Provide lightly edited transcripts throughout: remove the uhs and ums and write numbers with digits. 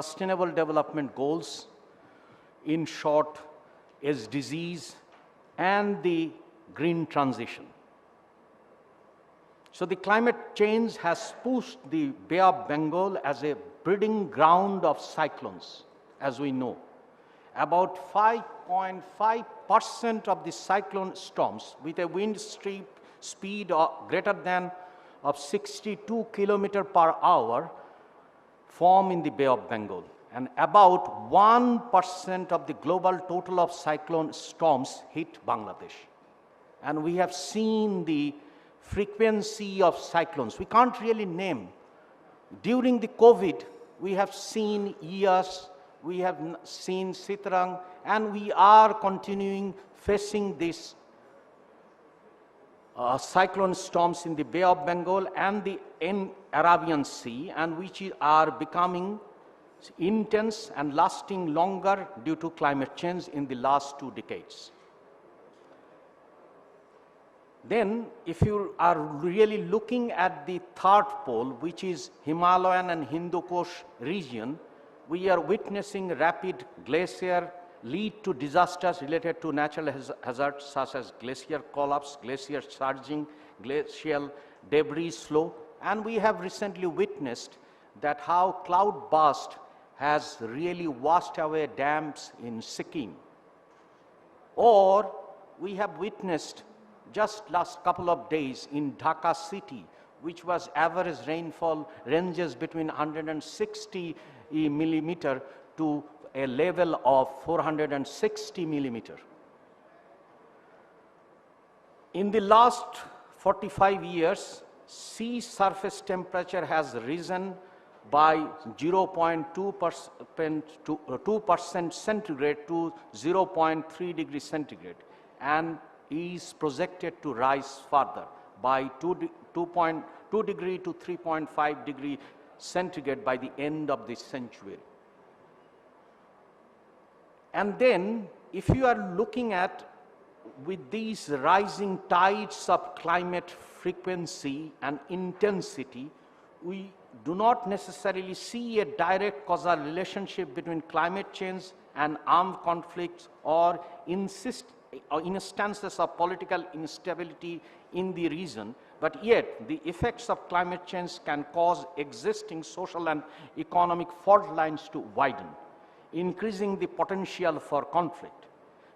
Sustainable Development Goals, in short, SDGs, and the green transition. So the climate change has pushed the Bay of Bengal as a breeding ground of cyclones, as we know. About 5.5% of the cyclone storms with a wind speed greater than of 62 km per hour form in the Bay of Bengal. And about 1% of the global total of cyclone storms hit Bangladesh. And we have seen the frequency of cyclones. We can't really name. During the COVID, we have seen Iyas, we have seen Sitrang, and we are continuing facing this cyclone storms in the Bay of Bengal and the Arabian Sea, and which are becoming intense and lasting longer due to climate change in the last 2 decades. Then, if you are really looking at the third pole, which is Himalayan and Hindu Kush region, we are witnessing rapid glacier lead to disasters related to natural hazards such as glacier collapse, glacier surging, glacial debris flow, and we have recently witnessed that how cloud burst has really washed away dams in Sikkim. Or we have witnessed just last couple of days in Dhaka city, which was average rainfall ranges between 160 millimeter to a level of 460 millimeter. In the last 45 years, sea surface temperature has risen by 0.2% centigrade to 0.3 degrees centigrade and is projected to rise further by 2.2 degree to 3.5 degree centigrade by the end of this century. And then, if you are looking at with these rising tides of climate frequency and intensity, we do not necessarily see a direct causal relationship between climate change and armed conflicts or instances of political instability in the region, but yet the effects of climate change can cause existing social and economic fault lines to widen, increasing the potential for conflict.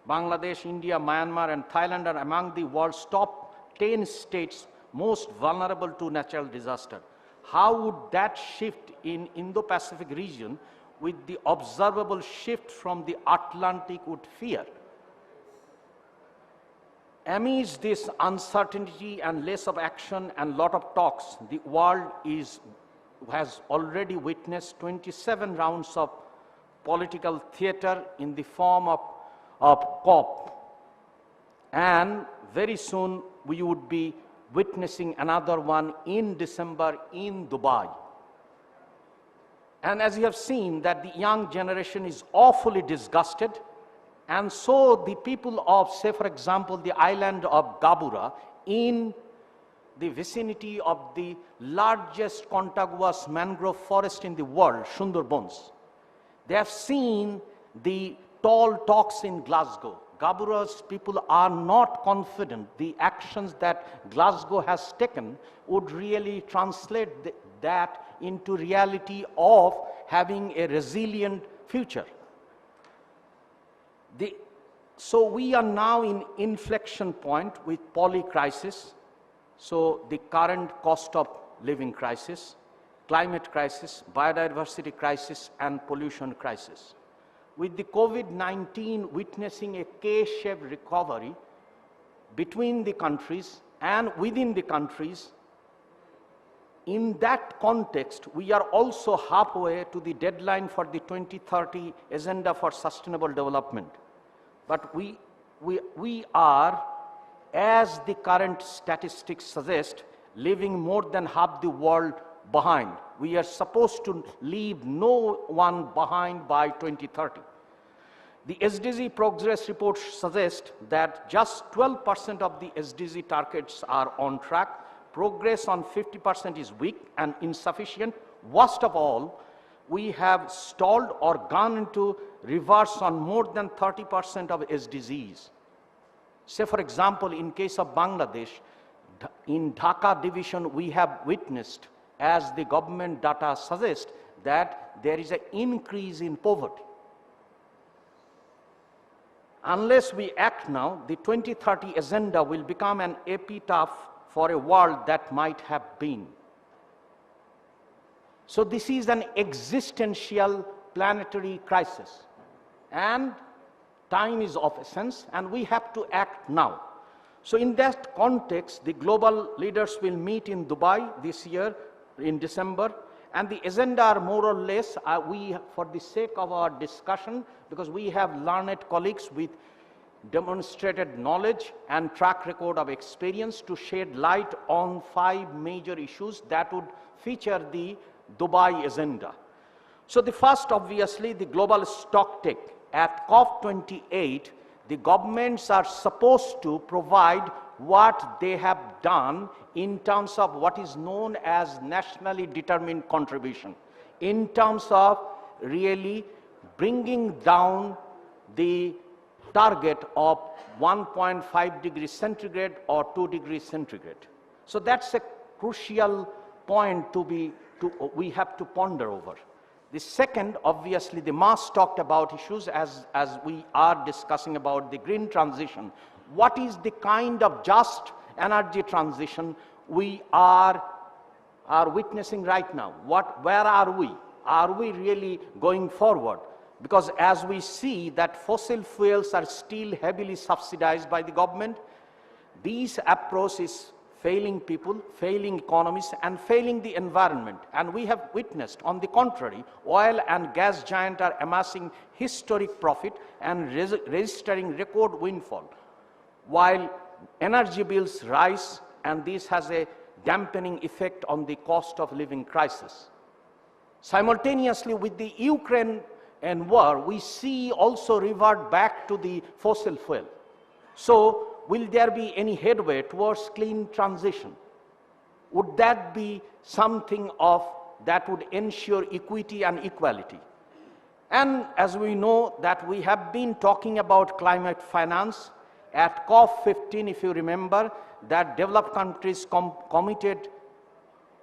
Bangladesh, India, Myanmar, and Thailand are among the world's top 10 states most vulnerable to natural disaster. How would that shift in Indo-Pacific region with the observable shift from the Atlantic would fear? Amidst this uncertainty and less of action and lot of talks, the world has already witnessed 27 rounds of political theater in the form of COP. And very soon we would be witnessing another one in December in Dubai. And as you have seen that the young generation is awfully disgusted, and so the people of, say for example, the island of Gabura in the vicinity of the largest contiguous mangrove forest in the world, Sundarbans, they have seen the tall talks in Glasgow. Gabura's people are not confident the actions that Glasgow has taken would really translate that into reality of having a resilient future. So we are now in inflection point with poly-crisis, so the current cost of living crisis, climate crisis, biodiversity crisis, and pollution crisis. With the COVID-19 witnessing a K-shaped recovery between the countries and within the countries, in that context, we are also halfway to the deadline for the 2030 Agenda for Sustainable Development. But we are, as the current statistics suggest, leaving more than half the world behind. We are supposed to leave no one behind by 2030. The SDG progress report suggests that just 12% of the SDG targets are on track. Progress on 50% is weak and insufficient. Worst of all, we have stalled or gone into reverse on more than 30% of SDGs. Say, for example, in case of Bangladesh, in Dhaka division, we have witnessed, as the government data suggests, that there is an increase in poverty. Unless we act now, the 2030 agenda will become an epitaph for a world that might have been. So this is an existential planetary crisis, and time is of essence, and we have to act now. So in that context, the global leaders will meet in Dubai this year in December, and the agenda are more or less, for the sake of our discussion, because we have learned colleagues with demonstrated knowledge and track record of experience to shed light on 5 major issues that would feature the Dubai agenda. So the first, obviously, the global stocktake. At COP28, the governments are supposed to provide what they have done in terms of what is known as nationally determined contribution, in terms of really bringing down the target of 1.5 degrees centigrade or 2 degrees centigrade. So that's a crucial point we have to ponder over. The second, obviously, the Mas talked about issues as we are discussing about the green transition. What is the kind of just energy transition we are witnessing right now? Where are we? Are we really going forward? Because as we see that fossil fuels are still heavily subsidized by the government, this approach is failing people, failing economies, and failing the environment. And we have witnessed, on the contrary, oil and gas giants are amassing historic profit and registering record windfall, while energy bills rise, and this has a dampening effect on the cost of living crisis. Simultaneously, with the Ukraine and war, we see also revert back to the fossil fuel. So, will there be any headway towards clean transition? Would that be something that would ensure equity and equality? And as we know that we have been talking about climate finance, at COP15, if you remember, that developed countries committed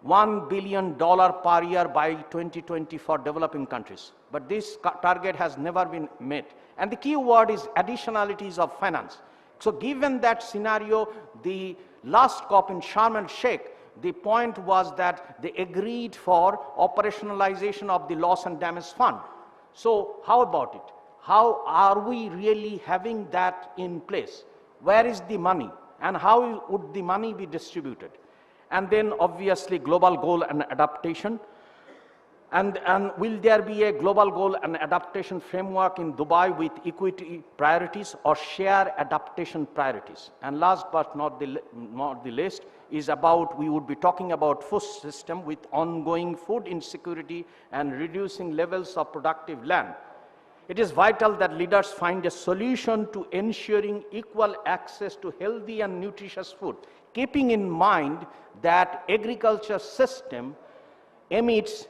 $1 billion per year by 2020 for developing countries. But this target has never been met. And the key word is additionalities of finance. So given that scenario, the last COP in Sharm el-Sheikh, the point was that they agreed for operationalization of the loss and damage fund. So how about it? How are we really having that in place? Where is the money? And how would the money be distributed? And then obviously global goal and adaptation. And will there be a global goal and adaptation framework in Dubai with equity priorities or share adaptation priorities? And last but not the least is about, we would be talking about food system with ongoing food insecurity and reducing levels of productive land. It is vital that leaders find a solution to ensuring equal access to healthy and nutritious food, keeping in mind that agriculture system emits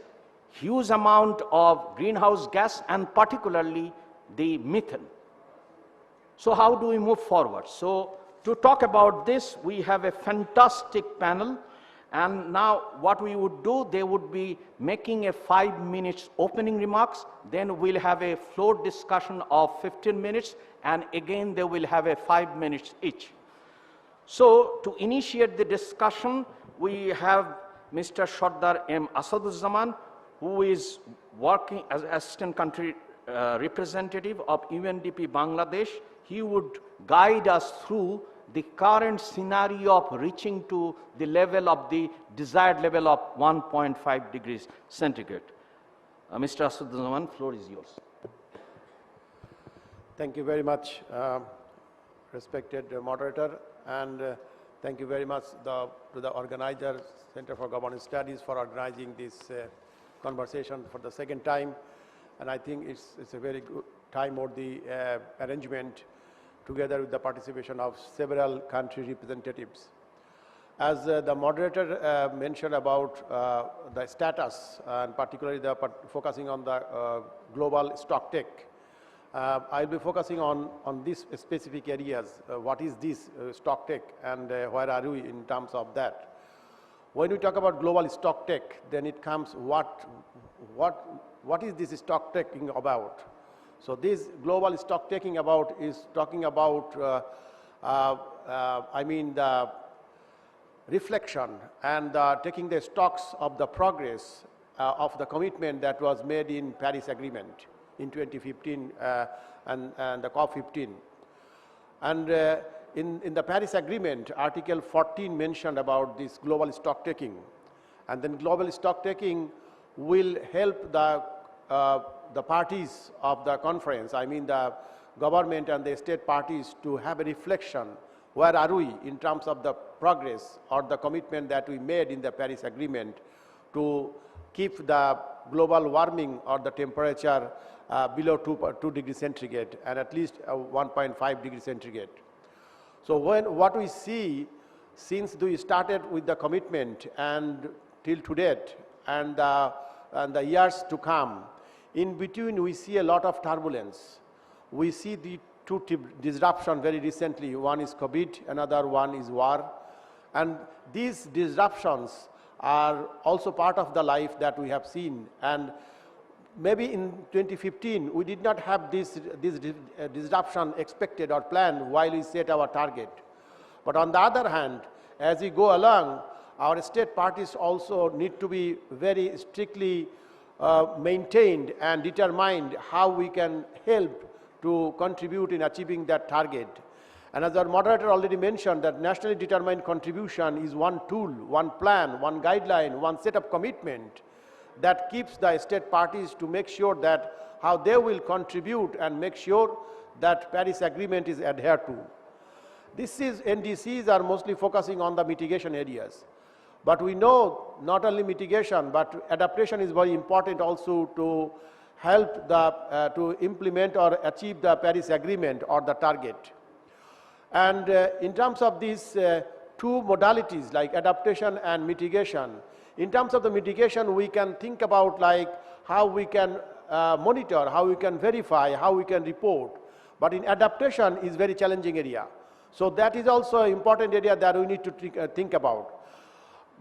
huge amount of greenhouse gas and particularly the methane. So how do we move forward? So to talk about this, we have a fantastic panel, and now what we would do, they would be making a 5 minutes opening remarks, then we'll have a floor discussion of 15 minutes, and again they will have a 5 minutes each. So to initiate the discussion, we have Mr. Sarder M. Asaduzzaman, who is working as Assistant Country Representative of UNDP-Bangladesh. He would guide us through the current scenario of reaching to the level of the desired level of 1.5 degrees centigrade. Mr. Asaduzzaman, floor is yours. Thank you very much, respected moderator, and thank you very much to the organizer, Center for Governance Studies, for organizing this conversation for the second time. And I think it's a very good time-worthy arrangement together with the participation of several country representatives. As the moderator mentioned about the status, and particularly focusing on the global stock tech, I'll be focusing on these specific areas. What is this stock tech, and where are we in terms of that? When we talk about global stock tech, then it comes what is this stock taking about? So this global stock taking about is talking about, I mean, the reflection and taking the stocks of the progress of the commitment that was made in Paris Agreement in 2015 and the COP15. And in the Paris Agreement, Article 14 mentioned about this global stock taking. And then global stock taking will help the parties of the conference, I mean the government and the state parties, to have a reflection. Where are we in terms of the progress or the commitment that we made in the Paris Agreement to keep the global warming or the temperature below 2 degrees centigrade and at least 1.5 degrees centigrade. So what we see since we started with the commitment and till to date and the years to come, in between we see a lot of turbulence. We see the two disruptions very recently. One is COVID, another one is war. And these disruptions are also part of the life that we have seen. And maybe in 2015, we did not have this disruption expected or planned while we set our target. But on the other hand, as we go along, our state parties also need to be very strictly maintained and determined how we can help to contribute in achieving that target. And as our moderator already mentioned, that nationally determined contribution is one tool, one plan, one guideline, one set of commitment that keeps the state parties to make sure that how they will contribute and make sure that Paris Agreement is adhered to. NDCs are mostly focusing on the mitigation areas. But we know not only mitigation, but adaptation is very important also to help to implement or achieve the Paris Agreement or the target. And in terms of these two modalities like adaptation and mitigation, in terms of the mitigation, we can think about like how we can monitor, how we can verify, how we can report. But in adaptation is very challenging area. So that is also an important area that we need to think about.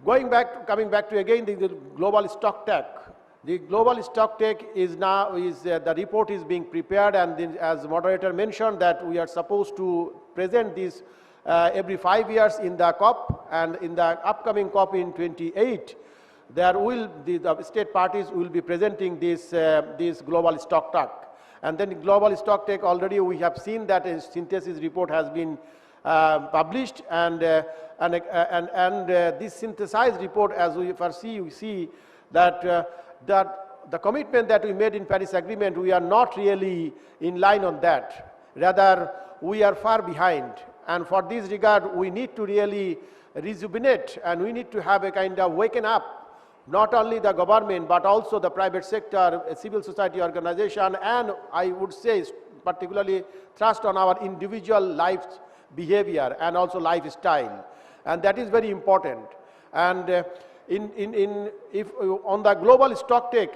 Coming back to again the global stock tech. The global stock tech is now, the report is being prepared, and then, as the moderator mentioned, that we are supposed to present this every 5 years in the COP, and in the upcoming COP in 28, there will the state parties will be presenting this global stock tech. And then global stock tech, already we have seen that a synthesis report has been published, and this synthesized report, as we foresee, we see that the commitment that we made in Paris Agreement, we are not really in line on that. Rather, we are far behind. And for this regard, we need to really rejuvenate, and we need to have a kind of waken up, not only the government, but also the private sector, civil society organization, and I would say particularly thrust on our individual life behavior and also lifestyle. And that is very important. And if on the global stock tech,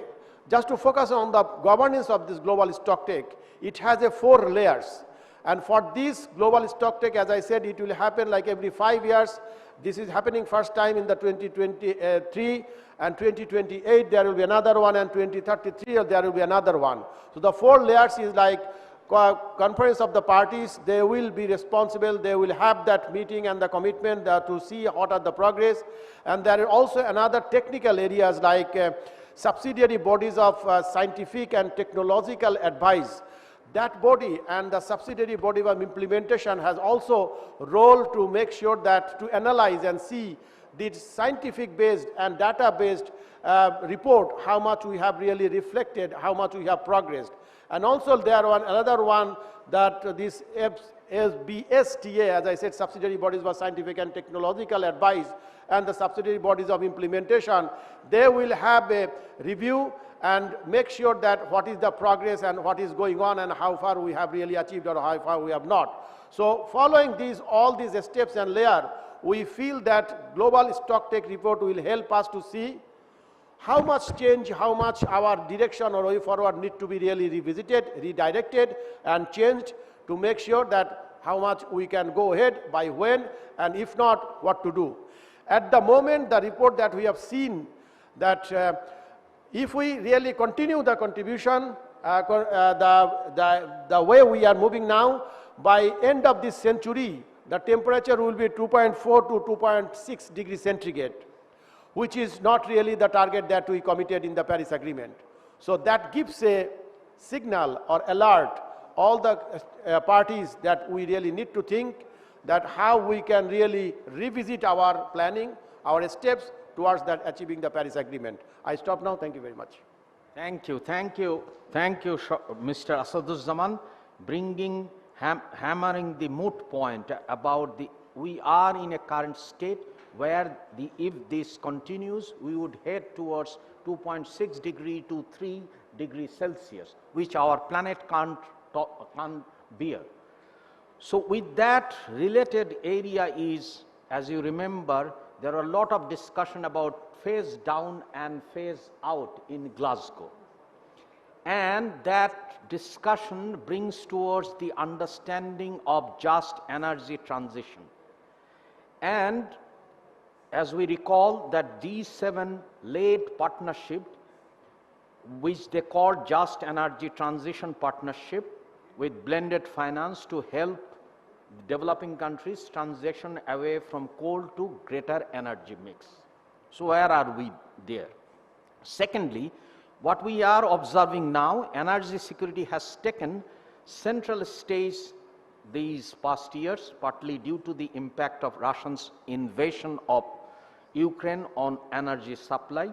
just to focus on the governance of this global stock tech, it has 4 layers. And for this global stock tech, as I said, it will happen like every 5 years. This is happening first time in the 2023, and 2028 there will be another one, and 2033 there will be another one. So the 4 layers is like conference of the parties. They will be responsible, they will have that meeting and the commitment to see what are the progress. And there are also another technical areas like subsidiary bodies of scientific and technological advice. That body and the subsidiary body of implementation has also role to make sure that to analyze and see the scientific based and data based report, how much we have really reflected, how much we have progressed. And also there another one that this SBSTA, as I said, subsidiary bodies for scientific and technological advice, and the subsidiary bodies of implementation, they will have a review and make sure that what is the progress and what is going on and how far we have really achieved or how far we have not. So following all these steps and layers, we feel that Global Stocktake report will help us to see how much change, how much our direction or way forward need to be really revisited, redirected, and changed to make sure that how much we can go ahead, by when, and if not, what to do. At the moment, the report that we have seen that if we really continue the contribution, the way we are moving now, by end of this century, the temperature will be 2.4 to 2.6 degrees centigrade, which is not really the target that we committed in the Paris Agreement. So that gives a signal or alert all the parties that we really need to think that how we can really revisit our planning, our steps towards that achieving the Paris Agreement. I stop now. Thank you very much. Thank you, Mr. Asaduzzaman, hammering the moot point about we are in a current state where if this continues, we would head towards 2.6 degree to 3 degrees Celsius, which our planet can't bear. So with that related area is, as you remember, there are a lot of discussion about phase down and phase out in Glasgow. And that discussion brings towards the understanding of just energy transition. And as we recall that G7 led partnership, which they called Just Energy Transition Partnership with blended finance to help developing countries transition away from coal to greater energy mix. So where are we there? Secondly, what we are observing now, energy security has taken central stage these past years, partly due to the impact of Russia's invasion of Ukraine on energy supply.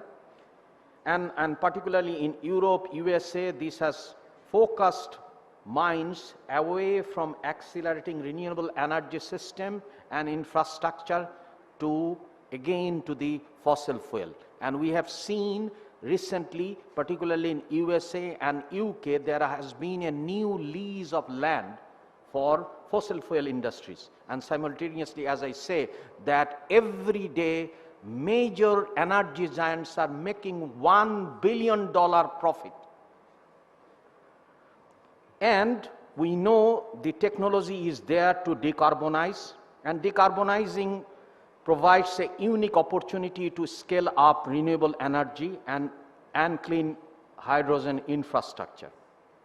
And particularly in Europe, USA, this has focused minds away from accelerating renewable energy system and infrastructure to, again, to the fossil fuel. And we have seen recently, particularly in USA and UK, there has been a new lease of land for fossil fuel industries. And simultaneously, as I say, that every day major energy giants are making $1 billion profit. And we know the technology is there to decarbonize, and decarbonizing provides a unique opportunity to scale up renewable energy and clean hydrogen infrastructure.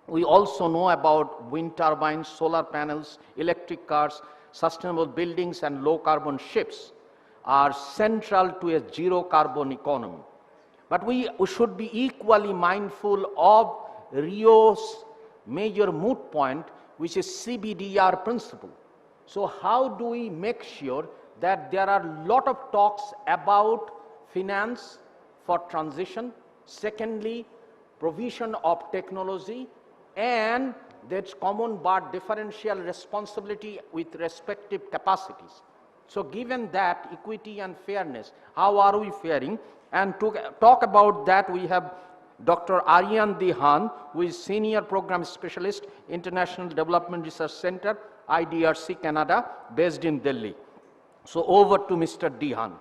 We also know about wind turbines, solar panels, electric cars, sustainable buildings, and low carbon ships are central to a zero carbon economy. But we should be equally mindful of Rio's major moot point, which is CBDR principle. So how do we make sure that there are a lot of talks about finance for transition, secondly, provision of technology, and that's common but differential responsibility with respective capacities. So given that equity and fairness, how are we faring? And to talk about that, we have Dr. Arjan Haan, who is Senior Program Specialist, International Development Research Center, IDRC, Canada, based in Delhi. So over to Mr. Haan.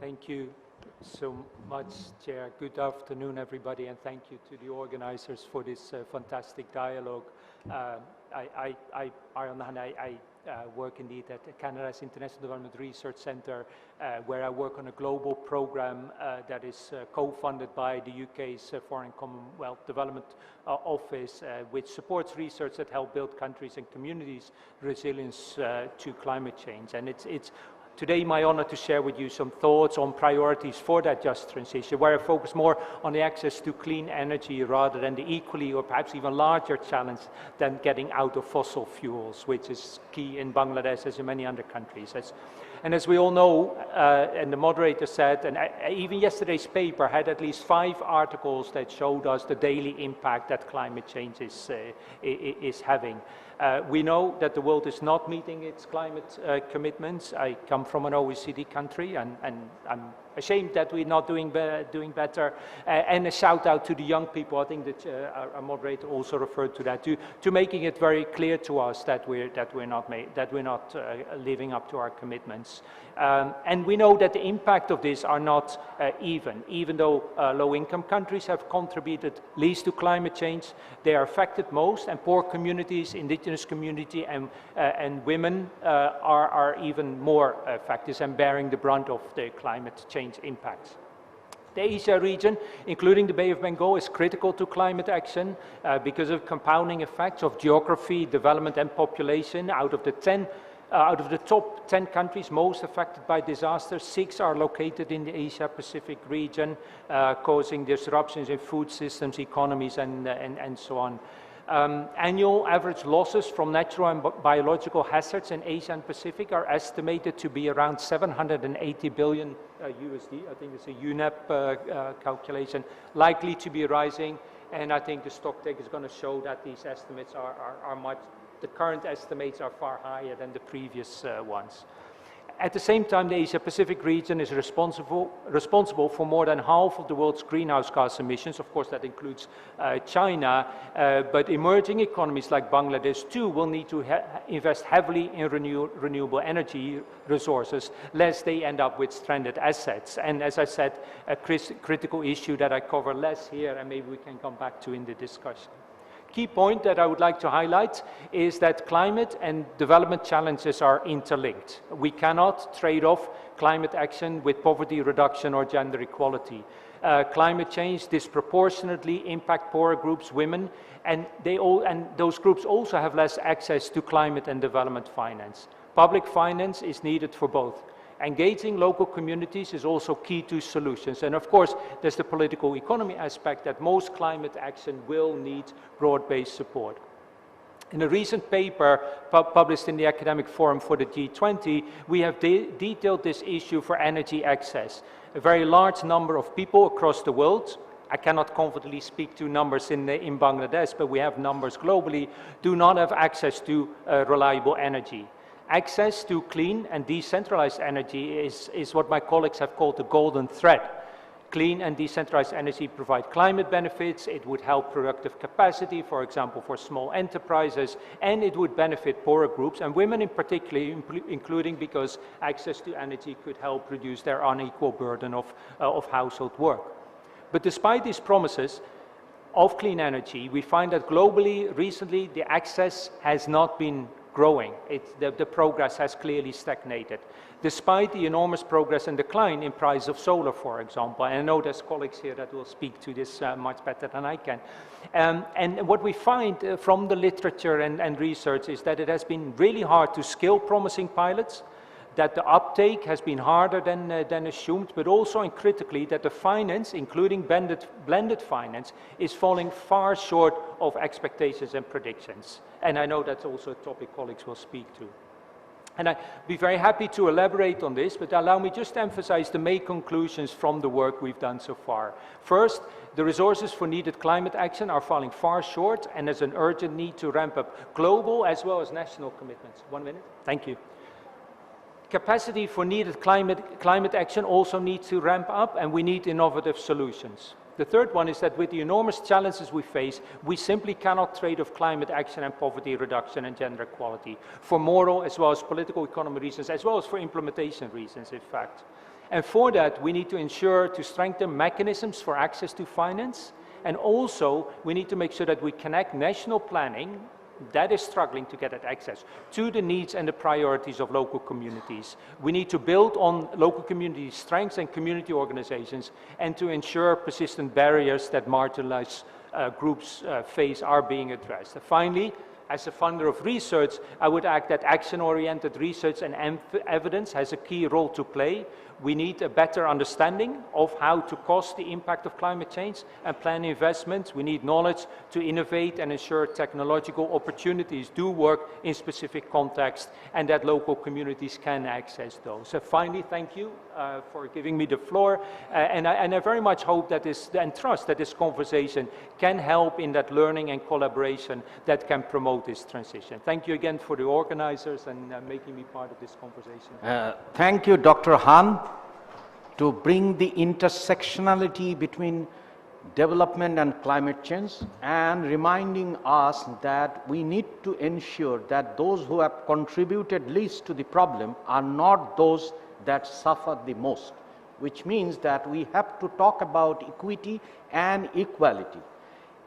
Thank you so much, Chair. Good afternoon, everybody, and thank you to the organizers for this fantastic dialogue. I work indeed at Canada's International Development Research Center, where I work on a global program that is co-funded by the UK's Foreign Commonwealth Development Office, which supports research that help build countries and communities' resilience to climate change. And it's today my honor to share with you some thoughts on priorities for that just transition, where I focus more on the access to clean energy rather than the equally or perhaps even larger challenge than getting out of fossil fuels, which is key in Bangladesh as in many other countries. And as we all know, and the moderator said, and even yesterday's paper had at least 5 articles that showed us the daily impact that climate change is having. We know that the world is not meeting its climate commitments. I come from an OECD country, and I'm ashamed that we're not doing better. And a shout out to the young people. I think that our moderator also referred to that, to making it very clear to us that we're not living up to our commitments. And we know that the impact of this are not even though low-income countries have contributed least to climate change, they are affected most, and poor communities, indigenous community, and women are even more affected and bearing the brunt of the climate change impacts. The Asia region, including the Bay of Bengal, is critical to climate action because of compounding effects of geography, development, and population. Out of the top 10 countries most affected by disasters, 6 are located in the Asia-Pacific region, causing disruptions in food systems, economies, and so on. Annual average losses from natural and biological hazards in Asia and Pacific are estimated to be around 780 billion USD. I think it's a UNEP calculation, likely to be rising. And I think the stocktake is going to show that these estimates are much, the current estimates are far higher than the previous ones. At the same time, the Asia-Pacific region is responsible for more than half of the world's greenhouse gas emissions. Of course, that includes China, but emerging economies like Bangladesh too will need to invest heavily in renewable energy resources, lest they end up with stranded assets. And as I said, a critical issue that I cover less here, and maybe we can come back to in the discussion. Key point that I would like to highlight is that climate and development challenges are interlinked. We cannot trade off climate action with poverty reduction or gender equality. Climate change disproportionately impact poorer groups, women, and those groups also have less access to climate and development finance. Public finance is needed for both. Engaging local communities is also key to solutions. And of course, there's the political economy aspect that most climate action will need broad-based support. In a recent paper published in the Academic Forum for the G20, we have detailed this issue for energy access. A very large number of people across the world, I cannot confidently speak to numbers in Bangladesh, but we have numbers globally, do not have access to reliable energy. Access to clean and decentralized energy is what my colleagues have called the golden thread. Clean and decentralized energy provide climate benefits, it would help productive capacity, for example, for small enterprises, and it would benefit poorer groups, and women in particular, including because access to energy could help reduce their unequal burden of household work. But despite these promises of clean energy, we find that globally, recently, the access has not been growing. The progress has clearly stagnated, despite the enormous progress and decline in price of solar, for example. And I know there's colleagues here that will speak to this much better than I can. And what we find from the literature and research is that it has been really hard to scale promising pilots, that the uptake has been harder than assumed, but also, and critically, that the finance, including blended finance, is falling far short of expectations and predictions. And I know that's also a topic colleagues will speak to. And I'd be very happy to elaborate on this, but allow me just to emphasize the main conclusions from the work we've done so far. First, the resources for needed climate action are falling far short, and there's an urgent need to ramp up global as well as national commitments. 1 minute. Thank you. Capacity for needed climate action also needs to ramp up, and we need innovative solutions. The third one is that with the enormous challenges we face, we simply cannot trade off climate action and poverty reduction and gender equality for moral as well as political economy reasons, as well as for implementation reasons, in fact. And for that, we need to ensure to strengthen mechanisms for access to finance, and also we need to make sure that we connect national planning that is struggling to get that access to the needs and the priorities of local communities. We need to build on local community strengths and community organizations, and to ensure persistent barriers that marginalized groups face are being addressed. Finally, as a funder of research, I would add that action-oriented research and evidence has a key role to play. We need a better understanding of how to cost the impact of climate change and plan investments. We need knowledge to innovate and ensure technological opportunities do work in specific contexts and that local communities can access those. So finally, thank you for giving me the floor. And I very much hope that and trust that this conversation can help in that learning and collaboration that can promote this transition. Thank you again for the organizers and making me part of this conversation. Thank you, Dr. Haan, to bring the intersectionality between development and climate change and reminding us that we need to ensure that those who have contributed least to the problem are not those that suffer the most, which means that we have to talk about equity and equality.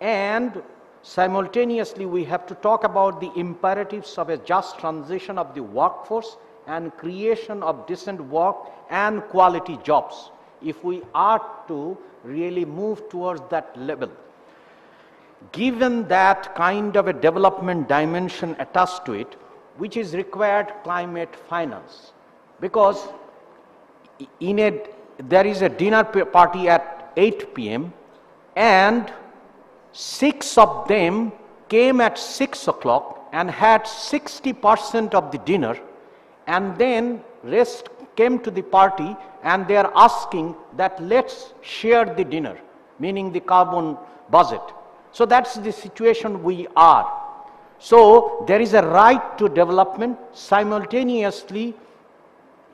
And simultaneously, we have to talk about the imperatives of a just transition of the workforce and creation of decent work and quality jobs if we are to really move towards that level. Given that kind of a development dimension attached to it, which is required climate finance, because there is a dinner party at 8 p.m. and 6 of them came at 6 o'clock and had 60% of the dinner, and then rest came to the party and they are asking that let's share the dinner, meaning the carbon budget. So that's the situation we are. So there is a right to development. Simultaneously,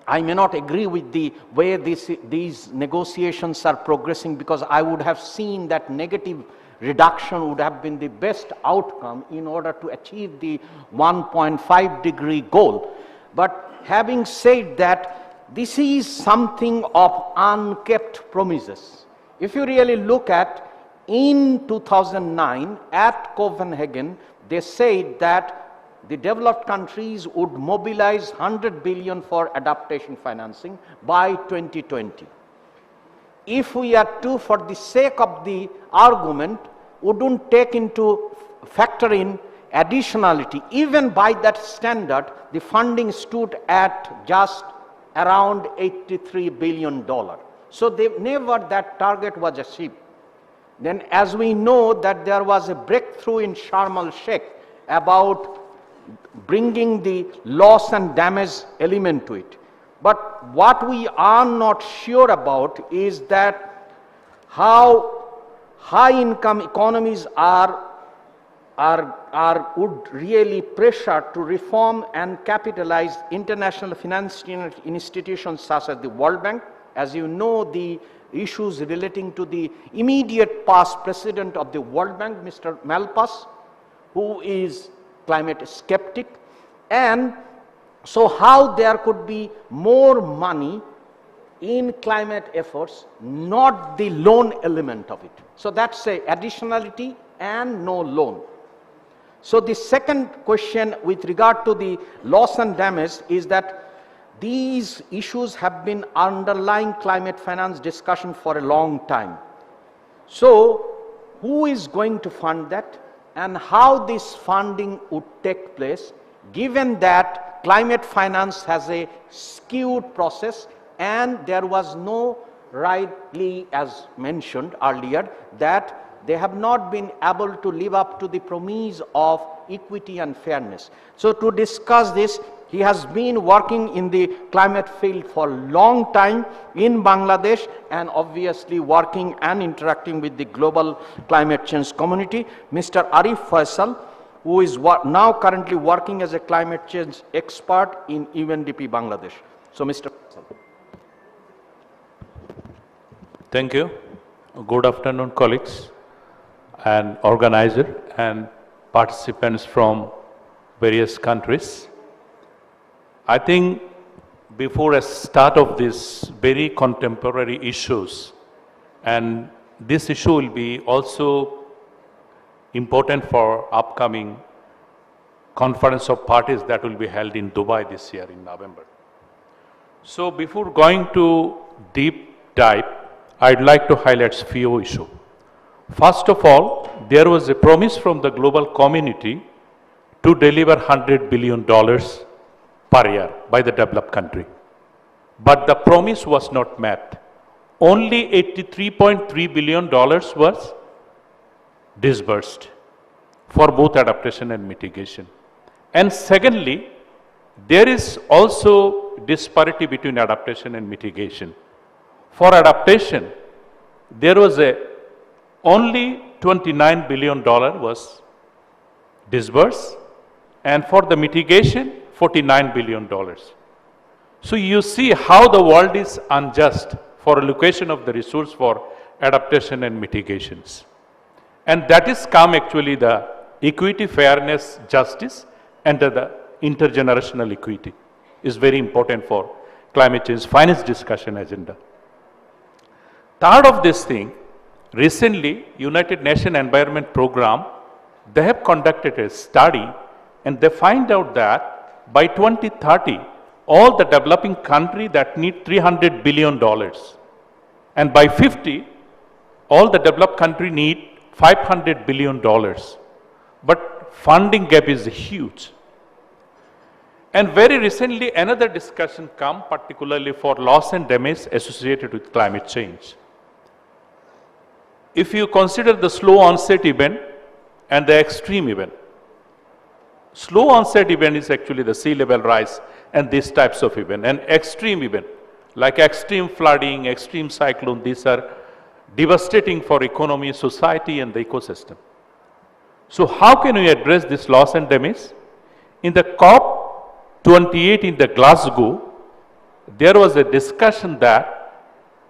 I may not agree with the way these negotiations are progressing, because I would have seen that negative reduction would have been the best outcome in order to achieve the 1.5 degree goal. But having said that, this is something of unkept promises. If you really look at, in 2009 at Copenhagen, they said that the developed countries would mobilize 100 billion for adaptation financing by 2020. If we are to, for the sake of the argument, wouldn't take into factor in additionality, even by that standard, the funding stood at just around $83 billion. So that target was achieved. Then, as we know that there was a breakthrough in Sharm el-Sheikh about bringing the loss and damage element to it. But what we are not sure about is that how high income economies would really pressure to reform and capitalize international financial institutions such as the World Bank. As you know, the issues relating to the immediate past president of the World Bank, Mr. Malpass, who is climate skeptic, and so how there could be more money in climate efforts, not the loan element of it. So that's a additionality and no loan. So the second question with regard to the loss and damage is that these issues have been underlying climate finance discussion for a long time. So who is going to fund that and how this funding would take place, given that climate finance has a skewed process and there was no, rightly as mentioned earlier, that they have not been able to live up to the promise of equity and fairness. So to discuss this, he has been working in the climate field for a long time in Bangladesh and obviously working and interacting with the global climate change community. Mr. Arif Faisal, who is now currently working as a climate change expert in UNDP-Bangladesh. So Mr. Faisal. Thank you. Good afternoon, colleagues and organizers and participants from various countries. I think before a start of this very contemporary issues, and this issue will be also important for upcoming conference of parties that will be held in Dubai this year in November. So before going to deep dive, I'd like to highlight a few issues. First of all, there was a promise from the global community to deliver $100 billion per year by the developed country. But the promise was not met. Only $83.3 billion was disbursed for both adaptation and mitigation. And secondly, there is also disparity between adaptation and mitigation. For adaptation, there was only $29 billion was disbursed, and for the mitigation, $49 billion. So you see how the world is unjust for allocation of the resource for adaptation and mitigations. And that is come actually the equity, fairness, justice, and the intergenerational equity is very important for climate change finance discussion agenda. Third of this thing, recently United Nations Environment Program, they have conducted a study and they find out that by 2030, all the developing country that need $300 billion. And by 50, all the developed country need $500 billion. But funding gap is huge. And very recently, another discussion come particularly for loss and damage associated with climate change. If you consider the slow onset event and the extreme event, slow onset event is actually the sea level rise and these types of event, and extreme event like extreme flooding, extreme cyclone, these are devastating for economy, society and the ecosystem. So how can we address this loss and damage? In the COP28 in the Glasgow, there was a discussion that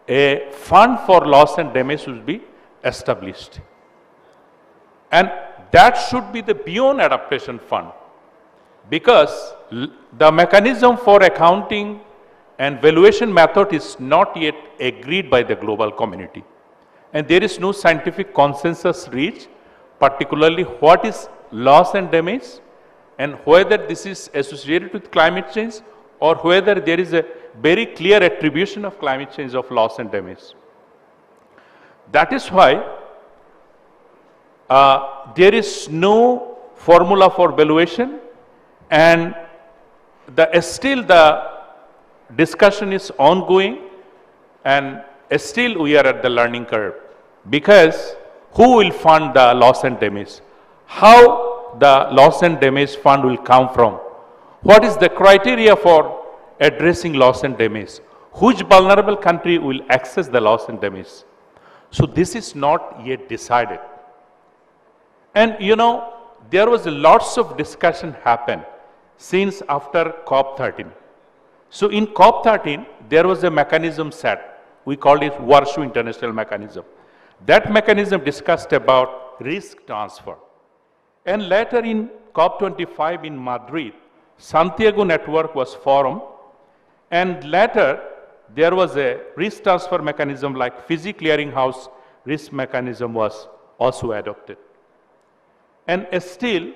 a fund for loss and damage will be established. And that should be the beyond adaptation fund, because the mechanism for accounting and valuation method is not yet agreed by the global community. And there is no scientific consensus reached, particularly what is loss and damage and whether this is associated with climate change or whether there is a very clear attribution of climate change of loss and damage. That is why there is no formula for valuation, and still the discussion is ongoing, and still we are at the learning curve, because who will fund the loss and damage? How the loss and damage fund will come from? What is the criteria for addressing loss and damage? Which vulnerable country will access the loss and damage? So this is not yet decided. And you know, there was lots of discussion happen since after COP13. So in COP13, there was a mechanism set. We called it Warsaw International Mechanism. That mechanism discussed about risk transfer. And later in COP25 in Madrid, Santiago Network was formed. And later, there was a risk transfer mechanism like Fiji Clearinghouse risk mechanism was also adopted. And still,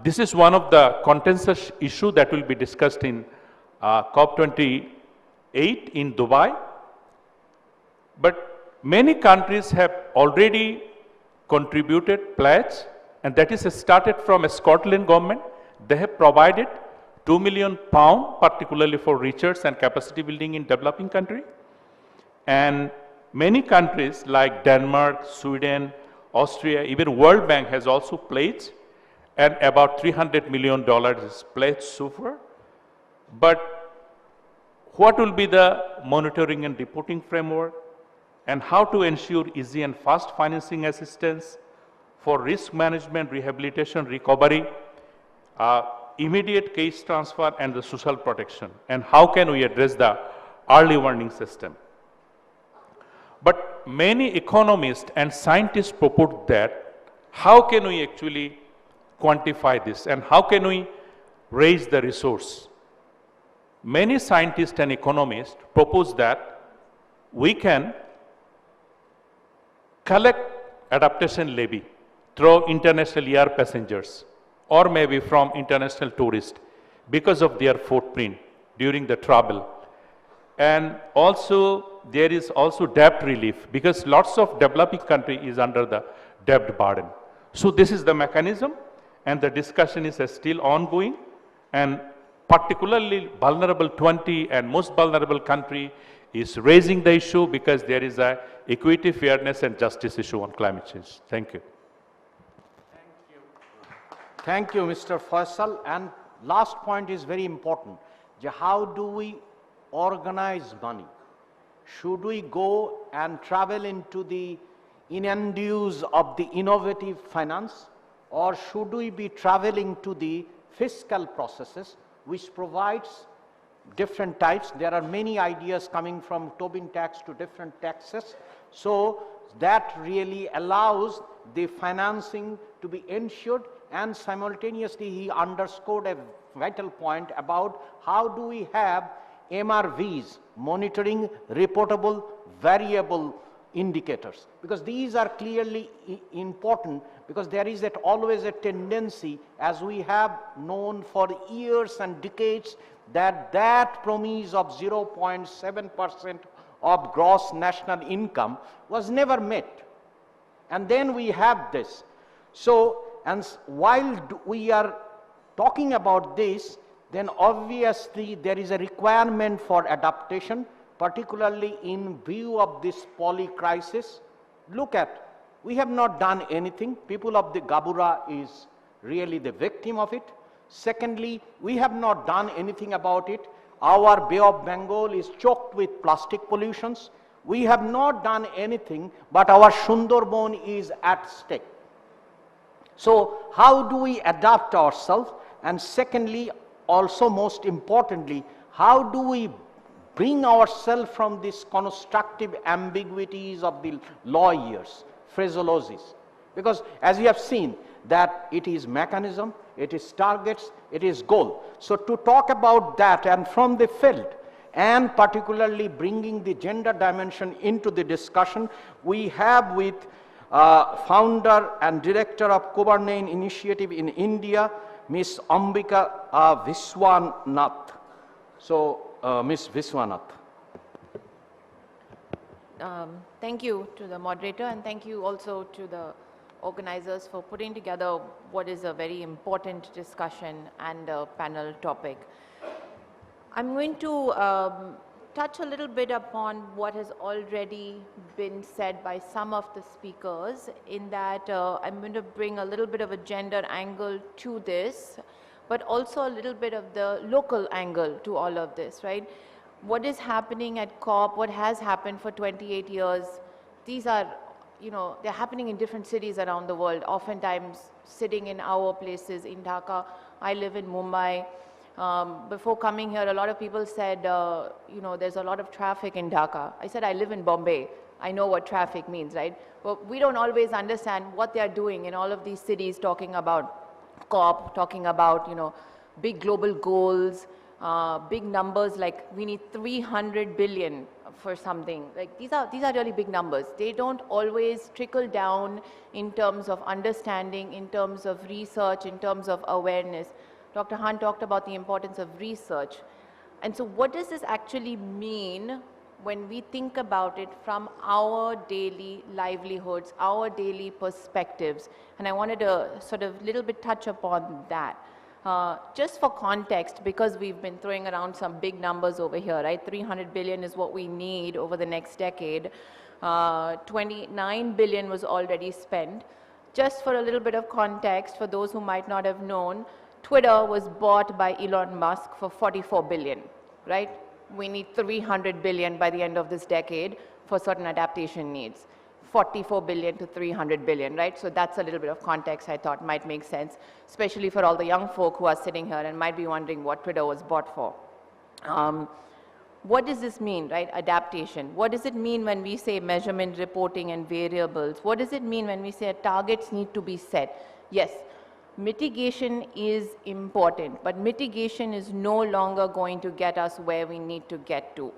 this is one of the contentious issues that will be discussed in COP28 in Dubai. But many countries have already contributed pledge, and that is started from a Scotland government. They have provided £2 million, particularly for research and capacity building in developing country. And many countries like Denmark, Sweden, Austria, even World Bank has also pledged, and about $300 million is pledged so far. But what will be the monitoring and reporting framework, and how to ensure easy and fast financing assistance for risk management, rehabilitation, recovery, immediate case transfer and the social protection, and how can we address the early warning system. But many economists and scientists purport that how can we actually quantify this and how can we raise the resource. Many scientists and economists propose that we can collect adaptation levy through international air passengers or maybe from international tourists because of their footprint during the travel. And also there is also debt relief because lots of developing country is under the debt burden. So this is the mechanism, and the discussion is still ongoing, and particularly vulnerable 20 and most vulnerable country is raising the issue because there is a equity, fairness and justice issue on climate change. Thank you. Thank you, Mr. Faisal. And last point is very important. How do we organize money? Should we go and travel into the innuendos of the innovative finance, or should we be traveling to the fiscal processes which provides different types? There are many ideas coming from Tobin tax to different taxes. So that really allows the financing to be ensured, and simultaneously he underscored a vital point about how do we have MRVs, monitoring reportable variable indicators, because these are clearly important, because there is always a tendency, as we have known for years and decades, that promise of 0.7% of gross national income was never met. And then we have this. So, and while we are talking about this, then obviously there is a requirement for adaptation, particularly in view of this poly crisis. Look at, we have not done anything. People of the Gabura is really the victim of it. Secondly, we have not done anything about it. Our Bay of Bengal is choked with plastic pollutions. We have not done anything, but our Sundarban is at stake. So how do we adapt ourselves? And secondly, also most importantly, how do we bring ourselves from these constructive ambiguities of the lawyers, phraseologies? Because as you have seen, that it is mechanism, it is targets, it is goal. So to talk about that and from the field, and particularly bringing the gender dimension into the discussion, we have with founder and director of Kubernein initiative in India, Ms. Ambika Vishwanath. So, Ms. Vishwanath. Thank you to the moderator, and thank you also to the organizers for putting together what is a very important discussion and a panel topic. I'm going to touch a little bit upon what has already been said by some of the speakers, in that I'm going to bring a little bit of a gender angle to this, but also a little bit of the local angle to all of this, right? What is happening at COP, what has happened for 28 years, these are, they're happening in different cities around the world, oftentimes sitting in our places in Dhaka. I live in Mumbai. Before coming here, a lot of people said, there's a lot of traffic in Dhaka. I said, I live in Bombay. I know what traffic means, right? But we don't always understand what they're doing in all of these cities, talking about COP, talking about, big global goals, big numbers, like we need 300 billion for something. Like these are really big numbers. They don't always trickle down in terms of understanding, in terms of research, in terms of awareness. Dr. Haan talked about the importance of research. And so what does this actually mean when we think about it from our daily livelihoods, our daily perspectives? And I wanted to sort of little bit touch upon that. Just for context, because we've been throwing around some big numbers over here, right? 300 billion is what we need over the next decade. 29 billion was already spent. Just for a little bit of context, for those who might not have known, Twitter was bought by Elon Musk for 44 billion, right? We need 300 billion by the end of this decade for certain adaptation needs. 44 billion to 300 billion, right? So that's a little bit of context I thought might make sense, especially for all the young folk who are sitting here and might be wondering what Twitter was bought for. What does this mean, right? Adaptation. What does it mean when we say measurement, reporting, and variables? What does it mean when we say targets need to be set? Yes, mitigation is important, but mitigation is no longer going to get us where we need to get to.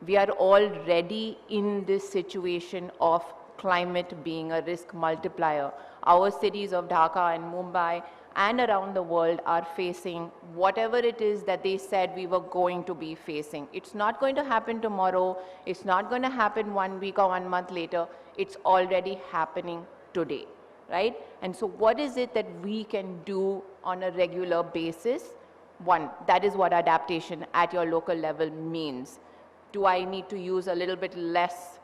We are already in this situation of climate being a risk multiplier. Our cities of Dhaka and Mumbai and around the world are facing whatever it is that they said we were going to be facing. It's not going to happen tomorrow. It's not going to happen 1 week or 1 month later. It's already happening today. right? And so what is it that we can do on a regular basis? One, that is what adaptation at your local level means. Do I need to use a little bit less?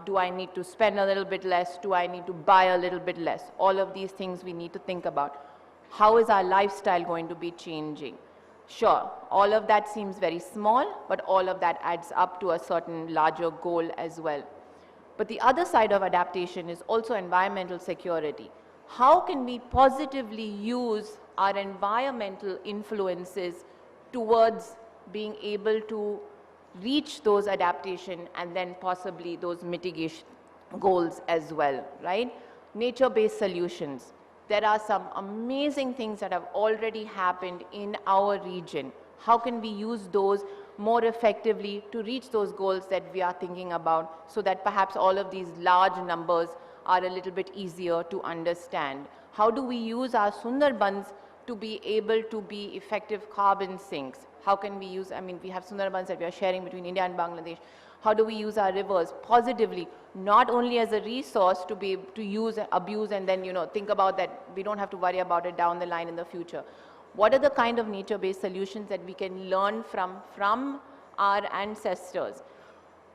Do I need to spend a little bit less? Do I need to buy a little bit less? All of these things we need to think about. How is our lifestyle going to be changing? Sure, all of that seems very small, but all of that adds up to a certain larger goal as well. But the other side of adaptation is also environmental security. How can we positively use our environmental influences towards being able to reach those adaptation and then possibly those mitigation goals as well, right? Nature-based solutions. There are some amazing things that have already happened in our region. How can we use those more effectively to reach those goals that we are thinking about, so that perhaps all of these large numbers are a little bit easier to understand? How do we use our Sundarbans to be able to be effective carbon sinks? How can we use, I mean, we have Sundarbans that we are sharing between India and Bangladesh. How do we use our rivers positively, not only as a resource to be able to use and abuse and then, think about that we don't have to worry about it down the line in the future? What are the kind of nature-based solutions that we can learn from our ancestors?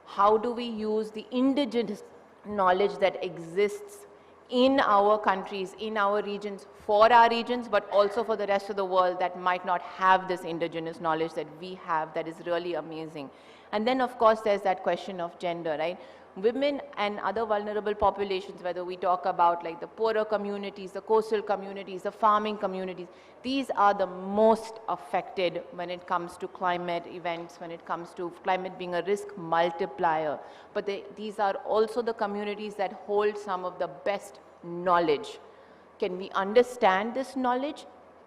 How do we use the indigenous knowledge that exists in our countries, in our regions, for our regions, but also for the rest of the world that might not have this indigenous knowledge that we have, that is really amazing? And then, of course, there's that question of gender, right? Women and other vulnerable populations, whether we talk about like the poorer communities, the coastal communities, the farming communities, these are the most affected when it comes to climate events, when it comes to climate being a risk multiplier. But these are also the communities that hold some of the best knowledge. Can we understand this knowledge?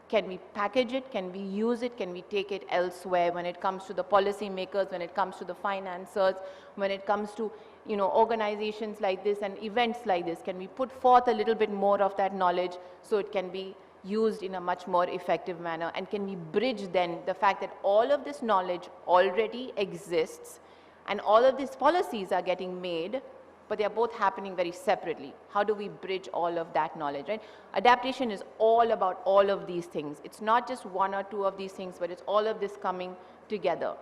Can we package it? Can we use it? Can we take it elsewhere when it comes to the policy makers, when it comes to the financiers, when it comes to organizations like this and events like this? Can we put forth a little bit more of that knowledge so it can be used in a much more effective manner? And can we bridge then the fact that all of this knowledge already exists and all of these policies are getting made, but they are both happening very separately? How do we bridge all of that knowledge, right? Adaptation is all about all of these things. It's not just one or two of these things, but it's all of this coming together.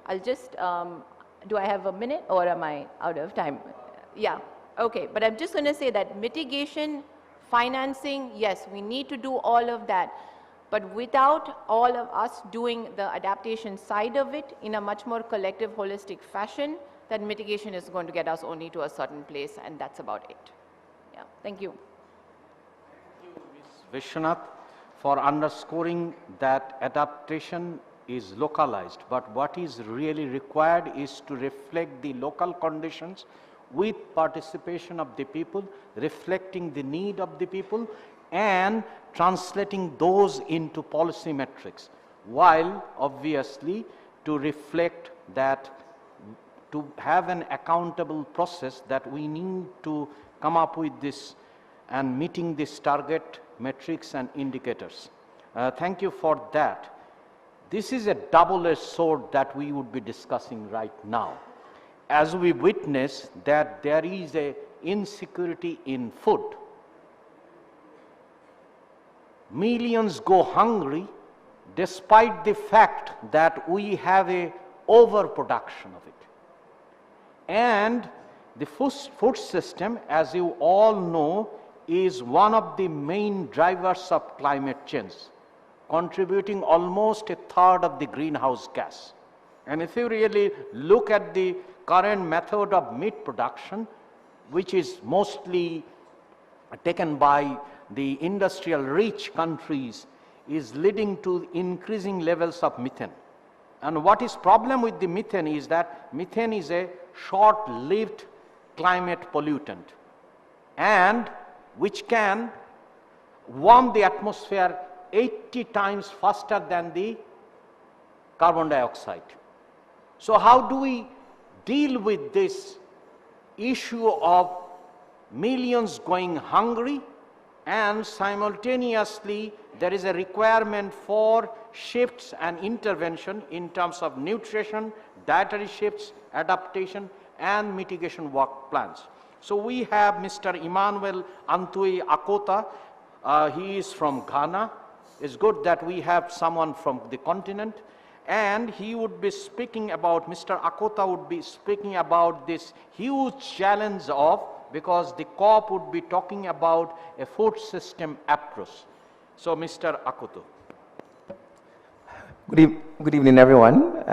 I'll just, do I have a minute or am I out of time? Yeah, okay, but I'm just going to say that mitigation, financing, yes, we need to do all of that. But without all of us doing the adaptation side of it in a much more collective, holistic fashion, that mitigation is going to get us only to a certain place, and that's about it. Yeah, thank you. Thank you, Ms. Vishwanath, for underscoring that adaptation is localized, but what is really required is to reflect the local conditions with participation of the people, reflecting the need of the people, and translating those into policy metrics, while obviously to reflect that, to have an accountable process, that we need to come up with this and meeting this target metrics and indicators. Thank you for that. This is a double-edged sword that we would be discussing right now. As we witness that there is a insecurity in food, millions go hungry despite the fact that we have a overproduction of it. And the food system, as you all know, is one of the main drivers of climate change, contributing almost a third of the greenhouse gas. And if you really look at the current method of meat production, which is mostly taken by the industrial rich countries, is leading to increasing levels of methane. And what is problem with the methane is that methane is a short-lived climate pollutant, and which can warm the atmosphere 80 times faster than the carbon dioxide. So how do we deal with this issue of millions going hungry, and simultaneously there is a requirement for shifts and intervention in terms of nutrition, dietary shifts, adaptation, and mitigation work plans? So we have Mr. Emmanuel Antwi Akoto. He is from Ghana. It's good that we have someone from the continent. And he would be speaking about, Mr. Akoto would be speaking about this huge challenge of, because the COP would be talking about a food system approach. So Mr. Akoto. Good evening, everyone.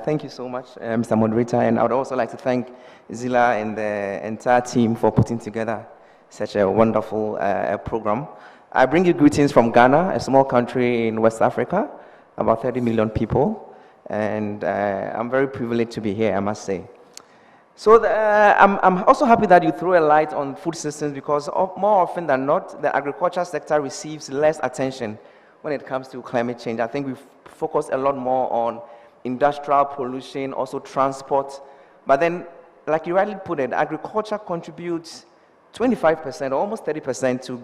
Thank you so much, Mr. Moderator, and I would also like to thank Zila and the entire team for putting together such a wonderful program. I bring you greetings from Ghana, a small country in West Africa, about 30 million people, and I'm very privileged to be here, I must say. So I'm also happy that you throw a light on food systems, because more often than not, the agriculture sector receives less attention when it comes to climate change. I think we've focused a lot more on industrial pollution, also transport. But then, like you rightly put it, agriculture contributes 25%, almost 30% to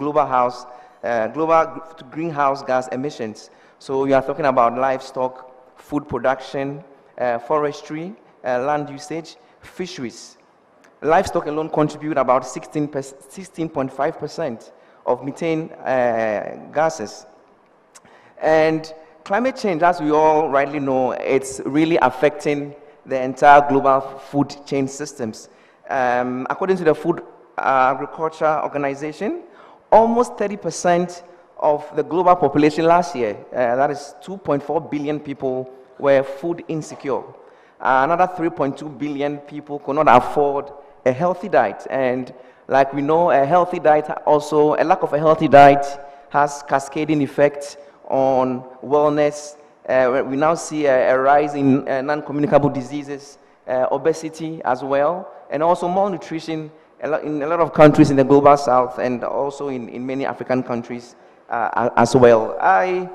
to greenhouse gas emissions. So you are talking about livestock, food production, forestry, land usage, fisheries. Livestock alone contribute about 16.5% of methane gases. And climate change, as we all rightly know, it's really affecting the entire global food chain systems. According to the Food Agriculture Organization, almost 30% of the global population last year, that is 2.4 billion people, were food insecure. Another 3.2 billion people could not afford a healthy diet. And like we know, a lack of a healthy diet has cascading effects on wellness. We now see a rise in non-communicable diseases, obesity as well, and also malnutrition in a lot of countries in the global south, and also in many African countries as well. I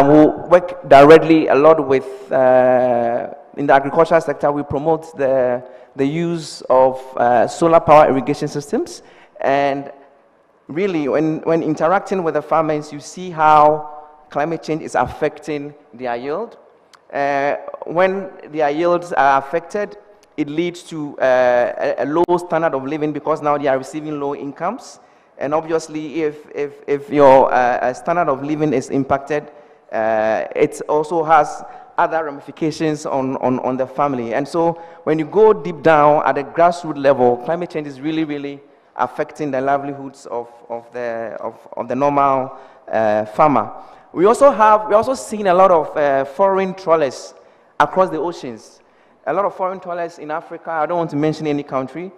will work directly a lot with, in the agricultural sector, we promote the use of solar power irrigation systems. And really, when interacting with the farmers, you see how climate change is affecting their yield. When their yields are affected, it leads to a low standard of living, because now they are receiving low incomes. And obviously, if your standard of living is impacted, it also has other ramifications on the family. And so when you go deep down at the grassroots level, climate change is really, really affecting the livelihoods of the normal farmer. We also seen a lot of foreign trawlers across the oceans. A lot of foreign trawlers in Africa, I don't want to mention any country,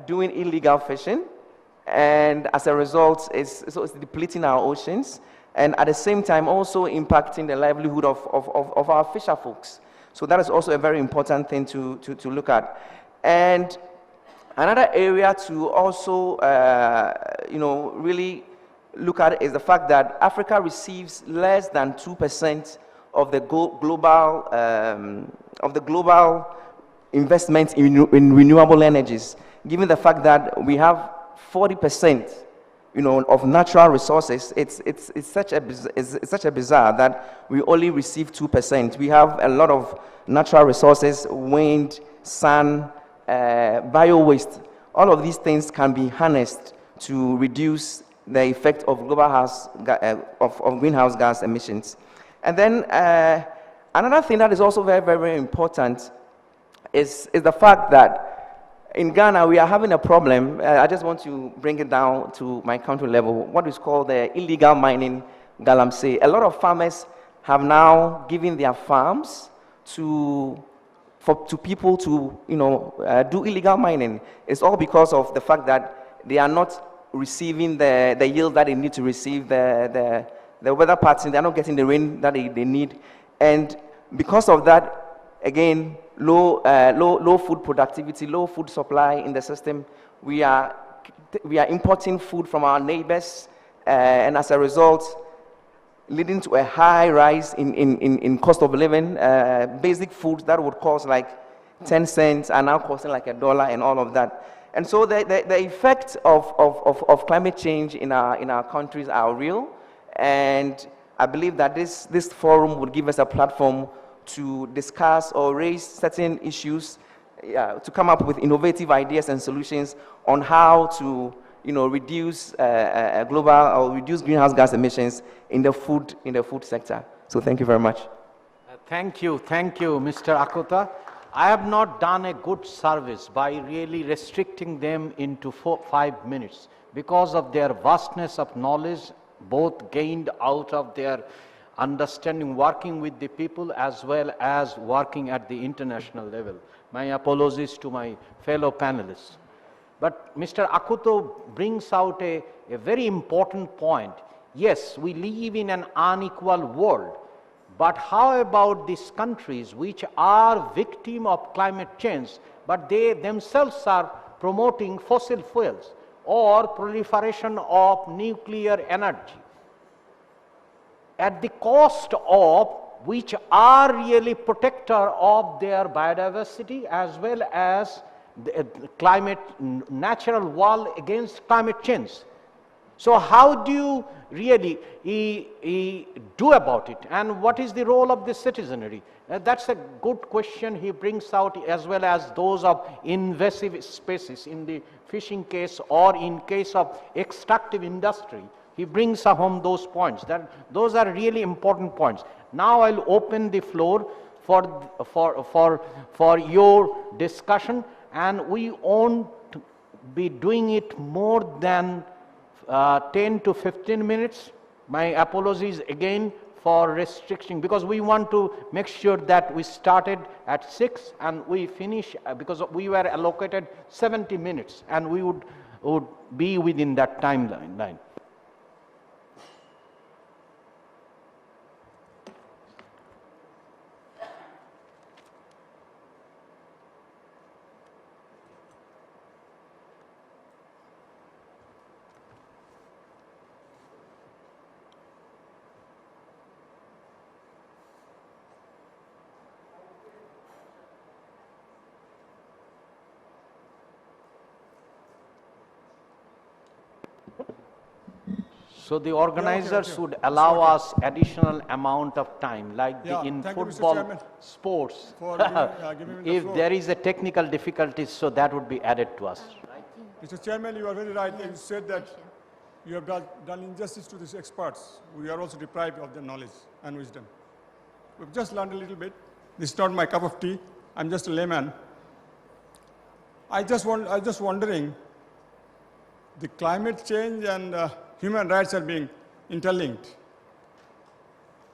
doing illegal fishing. And as a result, it's depleting our oceans, and at the same time also impacting the livelihood of our fisher folks. So that is also a very important thing to look at. And another area to also really look at is the fact that Africa receives less than 2% of the global investments in renewable energies, given the fact that we have 40% of natural resources. It's such a bizarre that we only receive 2%. We have a lot of natural resources, wind, sun, bio-waste. All of these things can be harnessed to reduce the effect of greenhouse gas emissions. And then another thing that is also very, very, very important is the fact that in Ghana, we are having a problem. I just want to bring it down to my country level, what is called the illegal mining galamsey. A lot of farmers have now given their farms to people to do illegal mining. It's all because of the fact that they are not receiving the yield that they need to receive, the weather pattern, they're not getting the rain that they need. And because of that, again, low food productivity, low food supply in the system. We are importing food from our neighbors, and as a result, leading to a high rise in cost of living. Basic foods that would cost like 10 cents are now costing like $1 and all of that. And so the effects of climate change in our countries are real, and I believe that this forum would give us a platform to discuss or raise certain issues to come up with innovative ideas and solutions on how to reduce global or reduce greenhouse gas emissions in the food sector. So thank you very much. Thank you, Mr. Akoto. I have not done a good service by really restricting them into 5 minutes because of their vastness of knowledge, both gained out of their understanding, working with the people as well as working at the international level. My apologies to my fellow panelists. But Mr. Akoto brings out a very important point. Yes, we live in an unequal world, but how about these countries which are victim of climate change, but they themselves are promoting fossil fuels or proliferation of nuclear energy at the cost of which are really protector of their biodiversity as well as the climate, natural wall against climate change. So how do you really do about it, and what is the role of the citizenry? That's a good question he brings out, as well as those of invasive species in the fishing case or in case of extractive industry. He brings home those points. Those are really important points. Now I'll open the floor for your discussion, and we won't be doing it more than 10 to 15 minutes. My apologies again for restriction, because we want to make sure that we started at 6 and we finish, because we were allocated 70 minutes and we would be within that timeline. So the organizers would allow us additional amount of time, like in football, sports. If there is a technical difficulty, so that would be added to us. Mr. Chairman, you are very right. You said that you have done injustice to these experts. We are also deprived of their knowledge and wisdom. We've just learned a little bit. This is not my cup of tea. I'm just a layman. I just wondering, the climate change and human rights are being interlinked.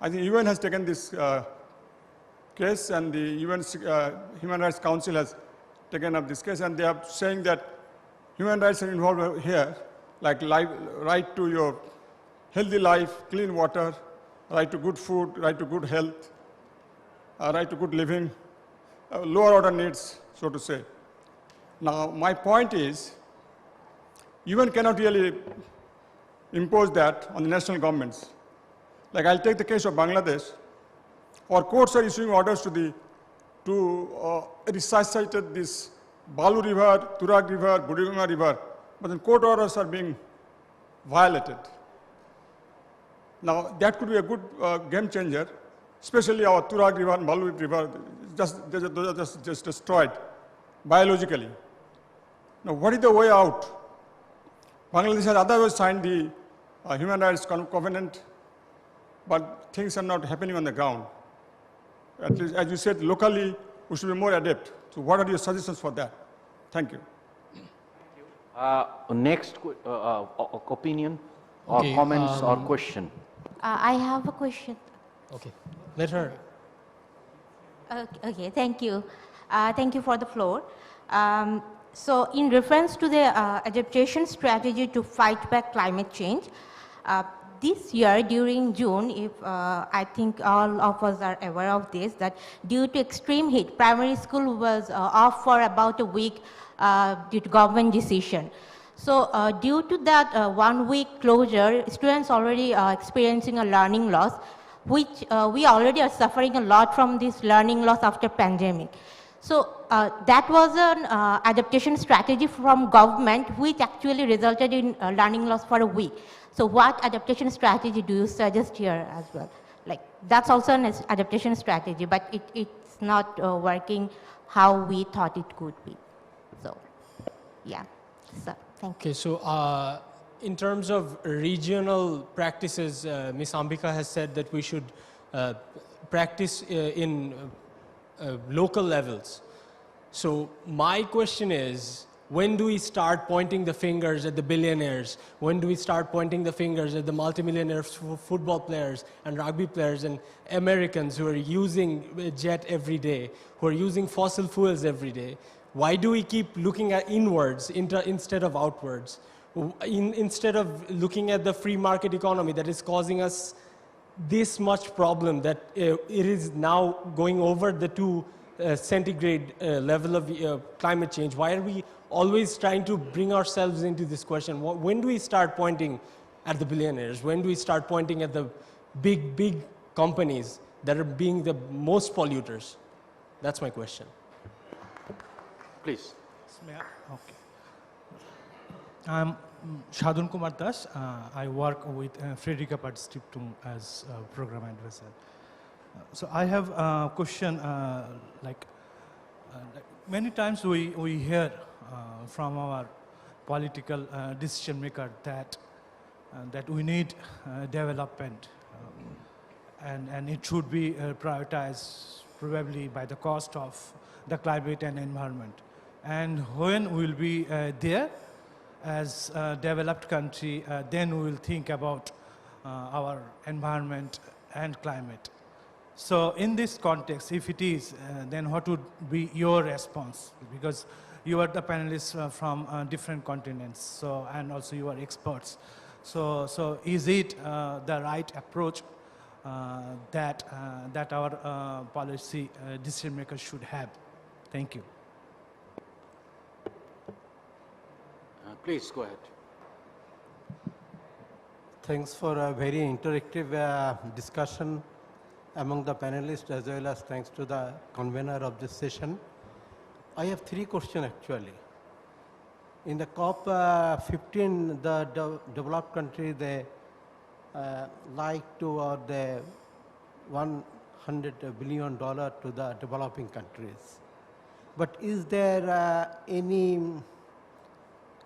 I think UN has taken this case, and the UN Human Rights Council has taken up this case, and they are saying that human rights are involved here, like right to your healthy life, clean water, right to good food, right to good health, right to good living, lower order needs, so to say. Now, my point is, UN cannot really impose that on the national governments. Like, I'll take the case of Bangladesh. Our courts are issuing orders to resuscitate this Balu River, Turak River, Budiganga River, but then court orders are being violated. Now, that could be a good game changer, especially our Turak River and Balu River, those are just destroyed biologically. Now, what is the way out? Bangladesh has otherwise signed the Human Rights Covenant, but things are not happening on the ground. At least, as you said, locally, we should be more adept. So what are your suggestions for that? Thank you. Next opinion or comments or question? I have a question. Okay, let her. Okay, thank you. Thank you for the floor. So in reference to the adaptation strategy to fight back climate change, this year during June, if I think all of us are aware of this, that due to extreme heat, primary school was off for about a week due to government decision. So due to that 1 week closure, students already experiencing a learning loss, which we already are suffering a lot from this learning loss after pandemic. So that was an adaptation strategy from government, which actually resulted in learning loss for a week. So what adaptation strategy do you suggest here as well? Like, that's also an adaptation strategy, but it's not working how we thought it could be. So, yeah, so thank you. Okay, so in terms of regional practices, Ms. Ambika has said that we should practice in local levels. So my question is, when do we start pointing the fingers at the billionaires? When do we start pointing the fingers at the multimillionaire football players and rugby players and Americans who are using jet every day, who are using fossil fuels every day? Why do we keep looking at inwards instead of outwards? Instead of looking at the free market economy that is causing us this much problem, that it is now going over the 2 centigrade level of climate change. Why are we always trying to bring ourselves into this question? When do we start pointing at the billionaires? When do we start pointing at the big companies that are being the most polluters? That's my question. Please. Okay. I'm Shadun Kumar Das. I work with Frederica Stiftung as program advisor. So I have a question, like many times we hear from our political decision maker that we need development and it should be prioritized probably by the cost of the climate and environment. And when we'll be there as a developed country, then we will think about our environment and climate. So in this context, if it is, then what would be your response? Because you are the panelists from different continents, so, and also you are experts. So is it the right approach that our policy decision makers should have? Thank you. Please go ahead. Thanks for a very interactive discussion among the panelists, as well as thanks to the convener of this session. I have 3 questions actually. In the COP15, the developed countries, they like to award $100 billion to the developing countries. But is there any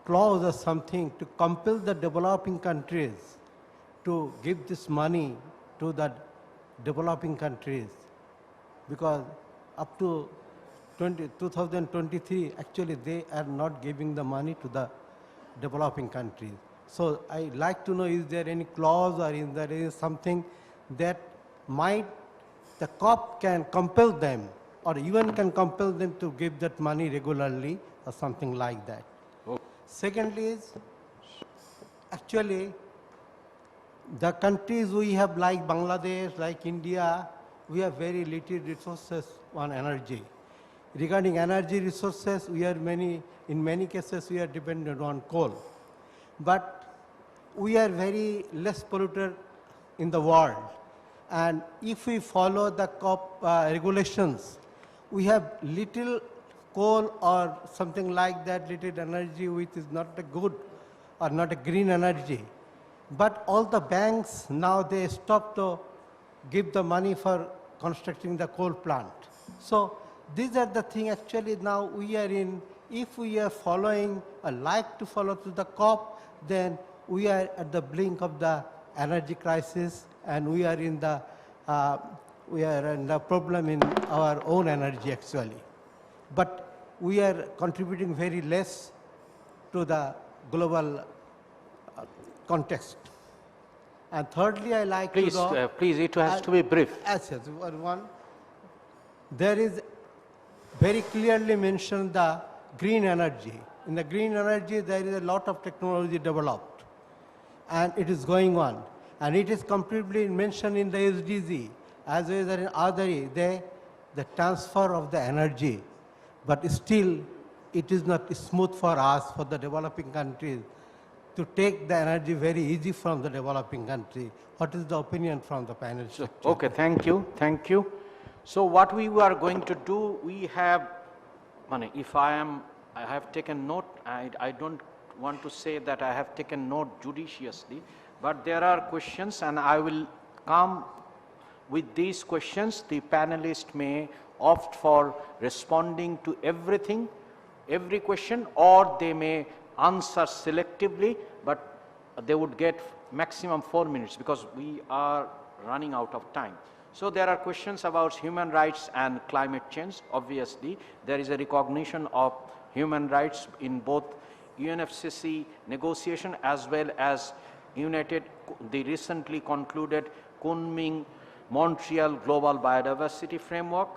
clause or something to compel the developing countries to give this money to the developing countries? Because up to 2023, actually they are not giving the money to the developing countries. So I like to know, is there any clause or is there something that might the COP can compel them, or even can compel them to give that money regularly or something like that? Secondly is, actually, the countries we have like Bangladesh, like India, we have very little resources on energy. Regarding energy resources, we are in many cases, we are dependent on coal. But we are very less polluted in the world. And if we follow the COP regulations, we have little coal or something like that, little energy which is not a good or not a green energy. But all the banks now, they stop to give the money for constructing the coal plant. So these are the things actually now we are in. If we are following or like to follow to the COP, then we are at the brink of the energy crisis, and we are in the problem in our own energy actually. But we are contributing very less to the global context. And thirdly, I like please, to know... please, it has to be brief. Yes, one. There is very clearly mentioned the green energy. In the green energy, there is a lot of technology developed, and it is going on. And it is completely mentioned in the SDG, as well as in other, the transfer of the energy. But still, it is not smooth for us, for the developing countries, to take the energy very easy from the developing country. What is the opinion from the panel? Okay, thank you, thank you. So what we are going to do, we have, if I have taken note, I don't want to say that I have taken note judiciously, but there are questions and I will come with these questions. The panelists may opt for responding to everything, every question, or they may answer selectively, but they would get maximum 4 minutes because we are running out of time. So there are questions about human rights and climate change. Obviously, there is a recognition of human rights in both UNFCCC negotiation as well as the recently concluded Kunming Montreal Global Biodiversity Framework.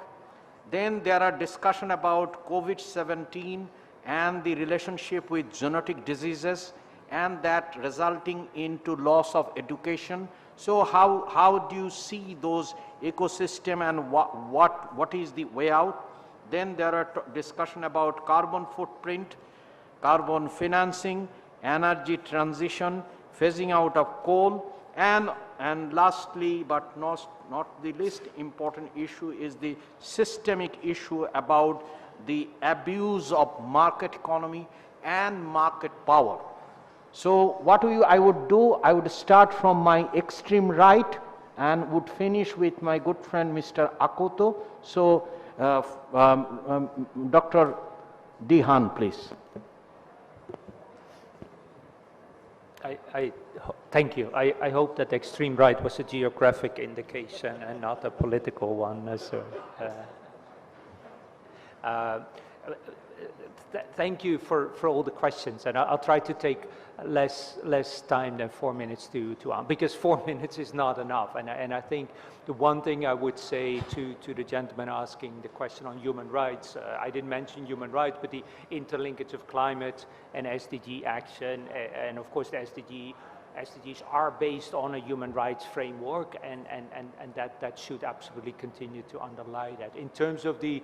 Then there are discussion about COVID-17 and the relationship with zoonotic diseases and that resulting into loss of education. So how do you see those ecosystem and what is the way out? Then there are discussion about carbon footprint, carbon financing, energy transition, phasing out of coal, and lastly but not the least important issue is the systemic issue about the abuse of market economy and market power. So what I would do, I would start from my extreme right and would finish with my good friend Mr. Akoto. So Dr. D. Haan, please. Thank you. I hope that the extreme right was a geographic indication and not a political one. Thank you for all the questions, and I'll try to take less time than 4 minutes to answer, because 4 minutes is not enough. And I think the one thing I would say to the gentleman asking the question on human rights, I didn't mention human rights, but the interlinkage of climate and SDG action, and of course the SDGs are based on a human rights framework, and that should absolutely continue to underlie that. In terms of the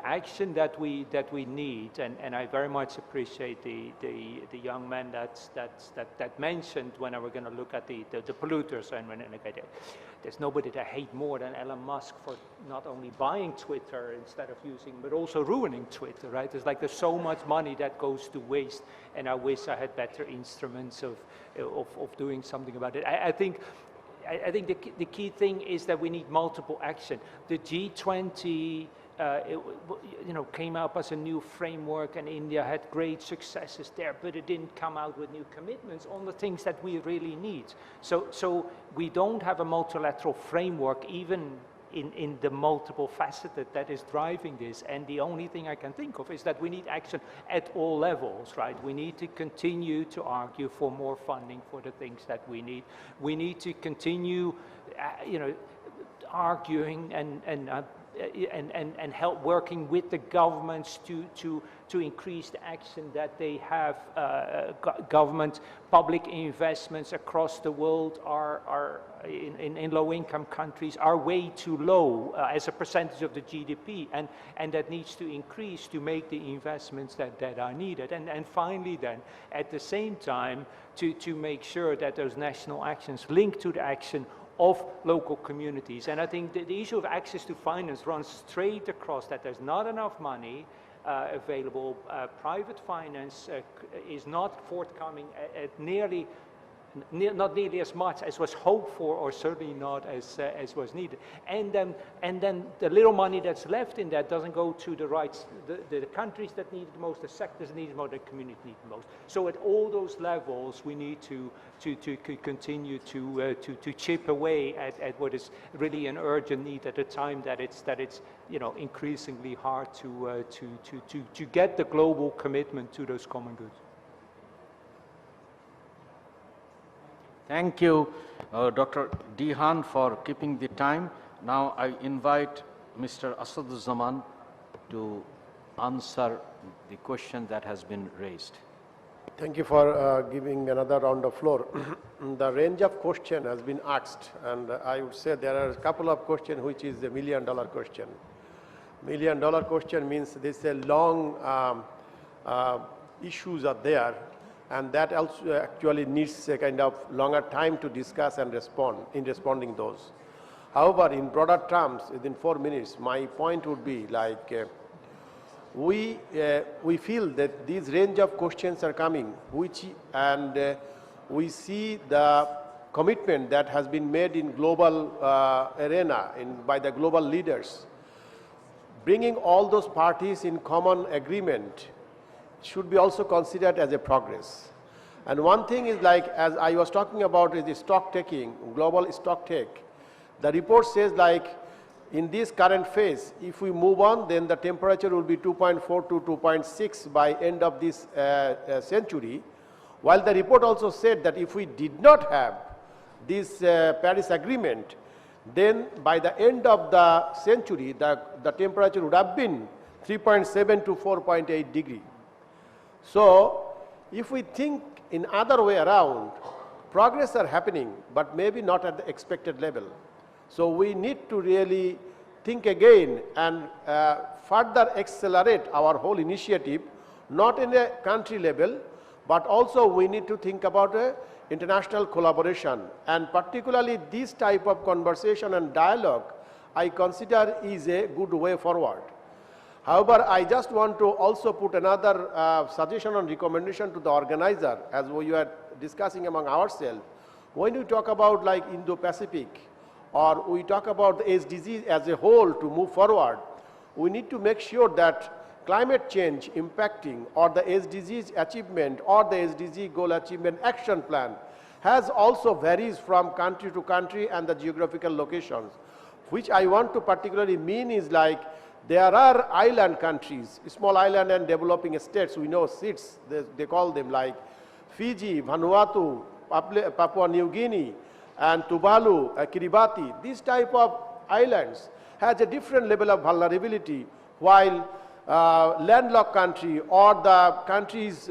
action that we need, and I very much appreciate the young man that mentioned when we're going to look at the polluters, and when there's nobody that I hate more than Elon Musk for not only buying Twitter instead of using, but also ruining Twitter, right? There's so much money that goes to waste, and I wish I had better instruments of doing something about it. I think the key thing is that we need multiple action. The G20 came up as a new framework, and India had great successes there, but it didn't come out with new commitments on the things that we really need. So we don't have a multilateral framework, even in the multiple faceted that is driving this. And the only thing I can think of is that we need action at all levels, right? We need to continue to argue for more funding for the things that we need. We need to continue, arguing and help working with the governments to increase the action that they have. Government public investments across the world are in low-income countries are way too low as a percentage of the GDP, and that needs to increase to make the investments that are needed. And finally then, at the same time, to make sure that those national actions link to the action of local communities. And I think the issue of access to finance runs straight across that. There's not enough money available. Private finance is not forthcoming at not nearly as much as was hoped for, or certainly not as was needed. And then the little money that's left in that doesn't go to the countries that need it the most, the sectors that need it most, the community need it most. So at all those levels, we need to continue to chip away at what is really an urgent need at a time that it's increasingly hard to get the global commitment to those common goods. Thank you, Dr. D. Haan, for keeping the time. Now I invite Mr. Asaduzzaman to answer the question that has been raised. Thank you for giving another round of floor. The range of question has been asked, and I would say there are a couple of questions which is the $1 million question. $1 million question means this a long issues are there, and that also actually needs a kind of longer time to discuss and responding those. However, in broader terms, within 4 minutes, my point would be like we feel that these range of questions are coming, and we see the commitment that has been made in global arena by the global leaders. bringing all those parties in common agreement should be also considered as a progress. And one thing is like, as I was talking about, is the stock taking, global stock take. The report says like, in this current phase, if we move on, then the temperature will be 2.4 to 2.6 by end of this century. While the report also said that if we did not have this Paris Agreement, then by the end of the century, the temperature would have been 3.7 to 4.8 degree. So, if we think in other way around, progress are happening, but maybe not at the expected level. So, we need to really think again and further accelerate our whole initiative, not in a country level, but also we need to think about international collaboration, and particularly this type of conversation and dialogue I consider is a good way forward. However, I just want to also put another suggestion and recommendation to the organizer, as we were discussing among ourselves. When you talk about like Indo-Pacific, or we talk about the SDGs as a whole to move forward, we need to make sure that climate change impacting or the SDGs achievement or the SDG goal achievement action plan has also varies from country to country and the geographical locations. Which I want to particularly mean is like, there are island countries, small island and developing states, we know SIDS, they call them, like Fiji, Vanuatu, Papua New Guinea, and Tuvalu, Kiribati. These type of islands has a different level of vulnerability, while landlocked country or the countries,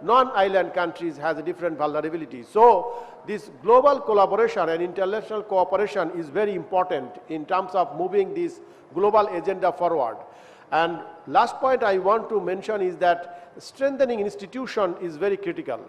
non-island countries has a different vulnerability. So, this global collaboration and international cooperation is very important in terms of moving this global agenda forward. And last point I want to mention is that strengthening institution is very critical.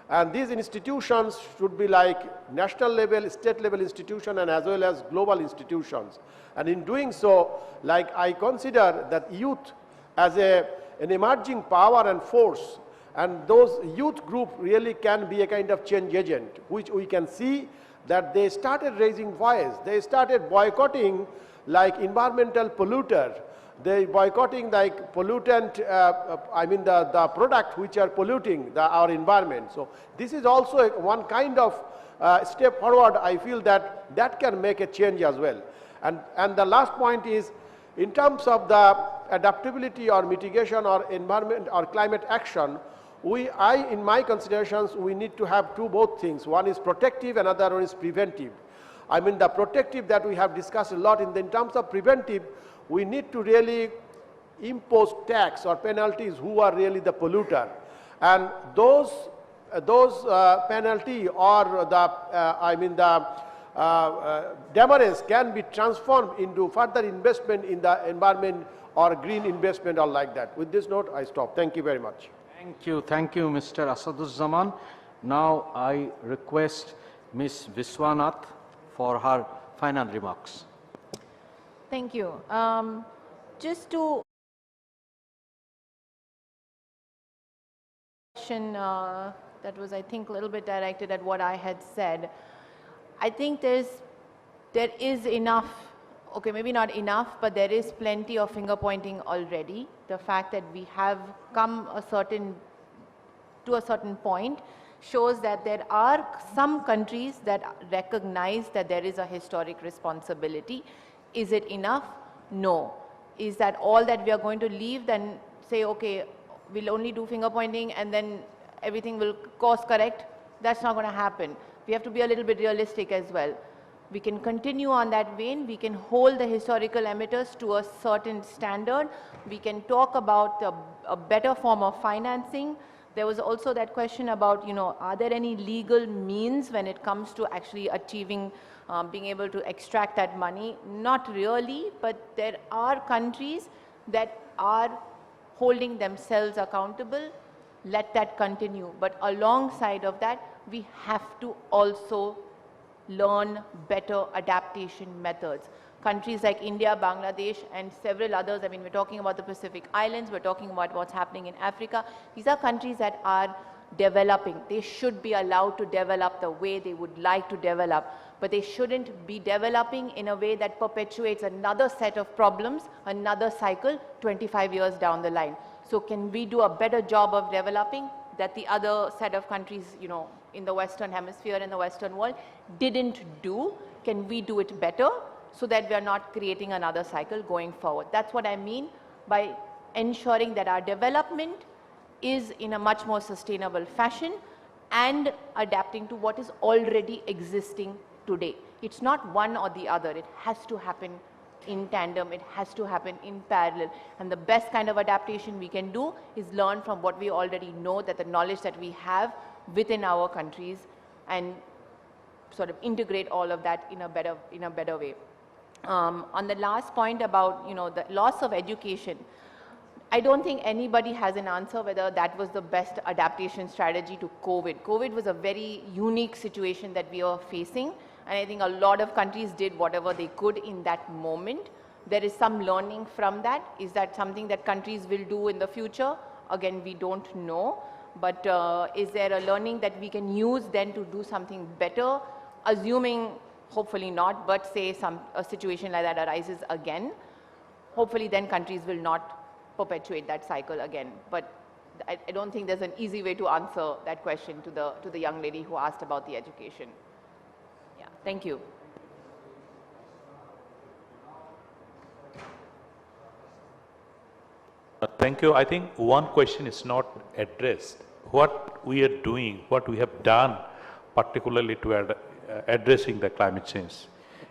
And these institutions should be like national level, state level institution, and as well as global institutions. And in doing so, like I consider that youth as an emerging power and force, and those youth group really can be a kind of change agent, which we can see that they started raising voice, they started boycotting like environmental polluter, they boycotting like pollutant, the product which are polluting our environment. So this is also one kind of step forward. I feel that can make a change as well. And the last point is, in terms of the adaptability or mitigation or environment or climate action, in my considerations, we need to have both things. One is protective, another one is preventive. I mean, the protective that we have discussed a lot, in terms of preventive, we need to really impose tax or penalties who are really the polluter. And those penalty or demerits can be transformed into further investment in the environment or green investment or like that. With this note, I stop. Thank you very much. Thank you, Mr. Asaduzzaman. Now I request Ms. Vishwanath for her final remarks. Thank you. Just to question that was, I think, a little bit directed at what I had said. I think there is enough, okay, maybe not enough, but there is plenty of finger pointing already. The fact that we have come to a certain point shows that there are some countries that recognize that there is a historic responsibility. Is it enough? No. Is that all that we are going to leave, then say, okay, we'll only do finger pointing and then everything will course correct? That's not going to happen. We have to be a little bit realistic as well. We can continue on that vein. We can hold the historical emitters to a certain standard. We can talk about a better form of financing. There was also that question about, are there any legal means when it comes to actually achieving, being able to extract that money? Not really, but there are countries that are holding themselves accountable. Let that continue. But alongside of that, we have to also learn better adaptation methods. Countries like India, Bangladesh, and several others, I mean, we're talking about the Pacific Islands, we're talking about what's happening in Africa. These are countries that are developing. They should be allowed to develop the way they would like to develop. but they shouldn't be developing in a way that perpetuates another set of problems, another cycle 25 years down the line. So can we do a better job of developing that the other set of countries, you know, in the Western hemisphere and the Western world didn't do? Can we do it better so that we are not creating another cycle going forward? That's what I mean by ensuring that our development is in a much more sustainable fashion and adapting to what is already existing today. It's not one or the other. It has to happen in tandem. It has to happen in parallel. And the best kind of adaptation we can do is learn from what we already know, that the knowledge that we have within our countries, and sort of integrate all of that in a better way. On the last point about, you know, the loss of education, I don't think anybody has an answer whether that was the best adaptation strategy to COVID. COVID was a very unique situation that we are facing, and I think a lot of countries did whatever they could in that moment. There is some learning from that. Is that something that countries will do in the future? Again, we don't know. But is there a learning that we can use then to do something better, assuming, hopefully not, but say a situation like that arises again? Hopefully then countries will not perpetuate that cycle again. But I don't think there's an easy way to answer that question to the young lady who asked about the education. Yeah, thank you. Thank you. I think one question is not addressed. What we are doing, what we have done, particularly to addressing the climate change.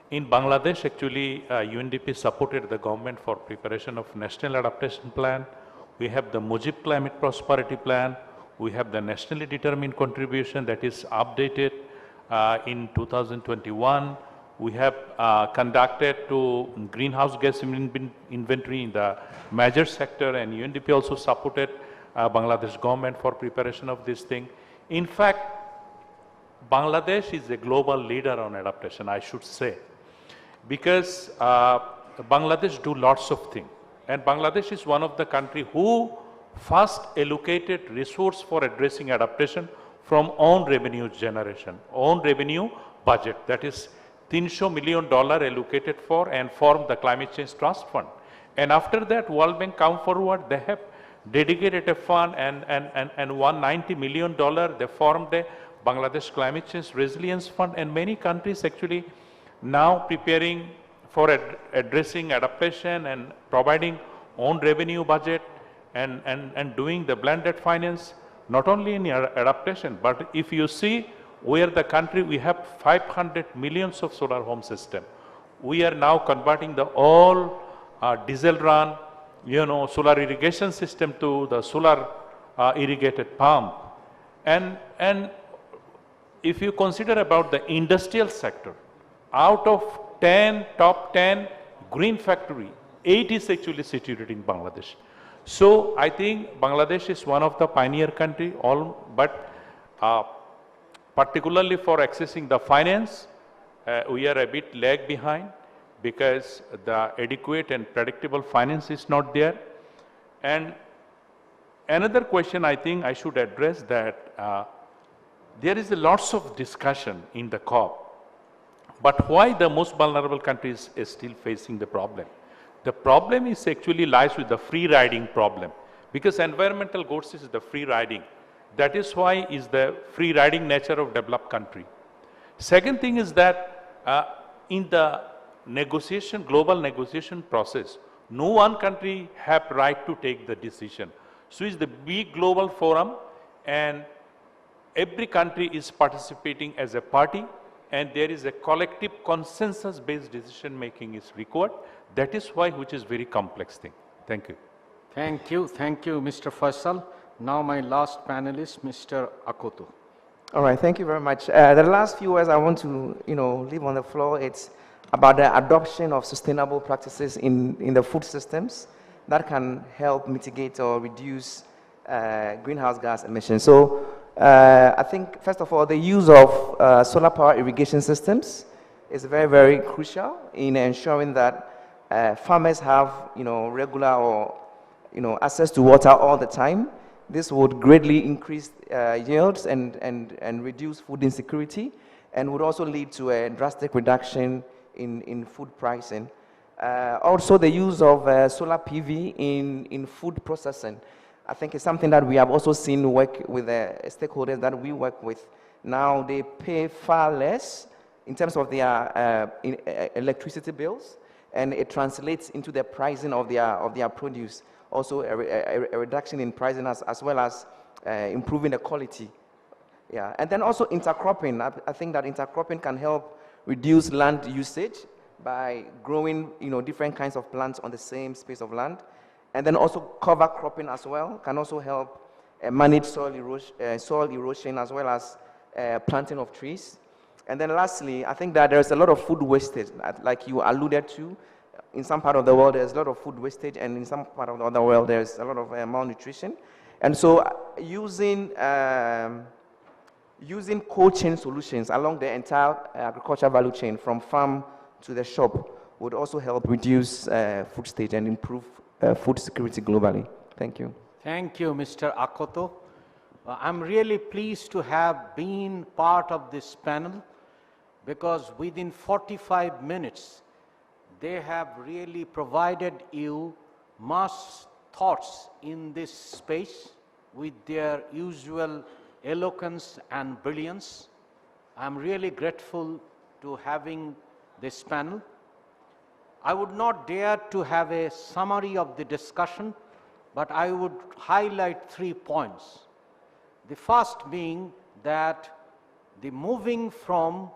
In Bangladesh, actually, UNDP supported the government for preparation of National Adaptation Plan. We have the Mujib Climate Prosperity Plan. We have the nationally determined contribution that is updated in 2021. We have conducted to greenhouse gas inventory in the major sector, and UNDP also supported Bangladesh government for preparation of this thing. In fact, Bangladesh is a global leader on adaptation, I should say, because Bangladesh do lots of things. And Bangladesh is one of the country who first allocated resource for addressing adaptation from own revenue generation, own revenue budget. That is $300 million allocated for and formed the Climate Change Trust Fund. And after that, World Bank come forward, they have dedicated a fund and $190 million, they formed the Bangladesh Climate Change Resilience Fund, and many countries actually now preparing for addressing adaptation and providing own revenue budget and doing the blended finance, not only in adaptation, but if you see where the country, we have 500 millions of solar home system. We are now converting the all diesel run, you know, solar irrigation system to the solar irrigated pump. And if you consider about the industrial sector, out of top 10 green factory, 8 is actually situated in Bangladesh. So I think Bangladesh is one of the pioneer country, but particularly for accessing the finance, we are a bit lag behind because the adequate and predictable finance is not there. And another question I think I should address that there is lots of discussion in the COP, but why the most vulnerable countries is still facing the problem? The problem is actually lies with the free riding problem, because environmental goods is the free riding. That is why is the free riding nature of developed country. Second thing is that in the negotiation, global negotiation process, no one country have right to take the decision. So it's the big global forum, and every country is participating as a party, and there is a collective consensus-based decision making is required. That is why, which is very complex thing. Thank you. Thank you, Mr. Faisal. Now my last panelist, Mr. Akoto. All right, thank you very much. The last few words I want to, leave on the floor, it's about the adoption of sustainable practices in the food systems that can help mitigate or reduce greenhouse gas emissions. So I think, first of all, the use of solar power irrigation systems is very, very crucial in ensuring that farmers have, regular or, access to water all the time. This would greatly increase yields and reduce food insecurity. and would also lead to a drastic reduction in food pricing. Also, the use of solar PV in food processing, I think is something that we have also seen work with the stakeholders that we work with. Now they pay far less in terms of their electricity bills, and it translates into the pricing of their produce. Also a reduction in pricing as well as improving the quality. Yeah, and then also intercropping. I think that intercropping can help reduce land usage by growing, different kinds of plants on the same space of land. And then also cover cropping as well can also help manage soil erosion as well as planting of trees. And then lastly, I think that there's a lot of food wastage, like you alluded to. In some part of the world, there's a lot of food wastage, and in some part of the other world, there's a lot of malnutrition. And so using cold chain solutions along the entire agriculture value chain from farm to the shop would also help reduce food wastage and improve food security globally. Thank you. Thank you, Mr. Akoto. I'm really pleased to have been part of this panel, because within 45 minutes, they have really provided you much thoughts in this space with their usual eloquence and brilliance. I'm really grateful to having this panel. I would not dare to have a summary of the discussion, but I would highlight 3 points. The first being that the moving from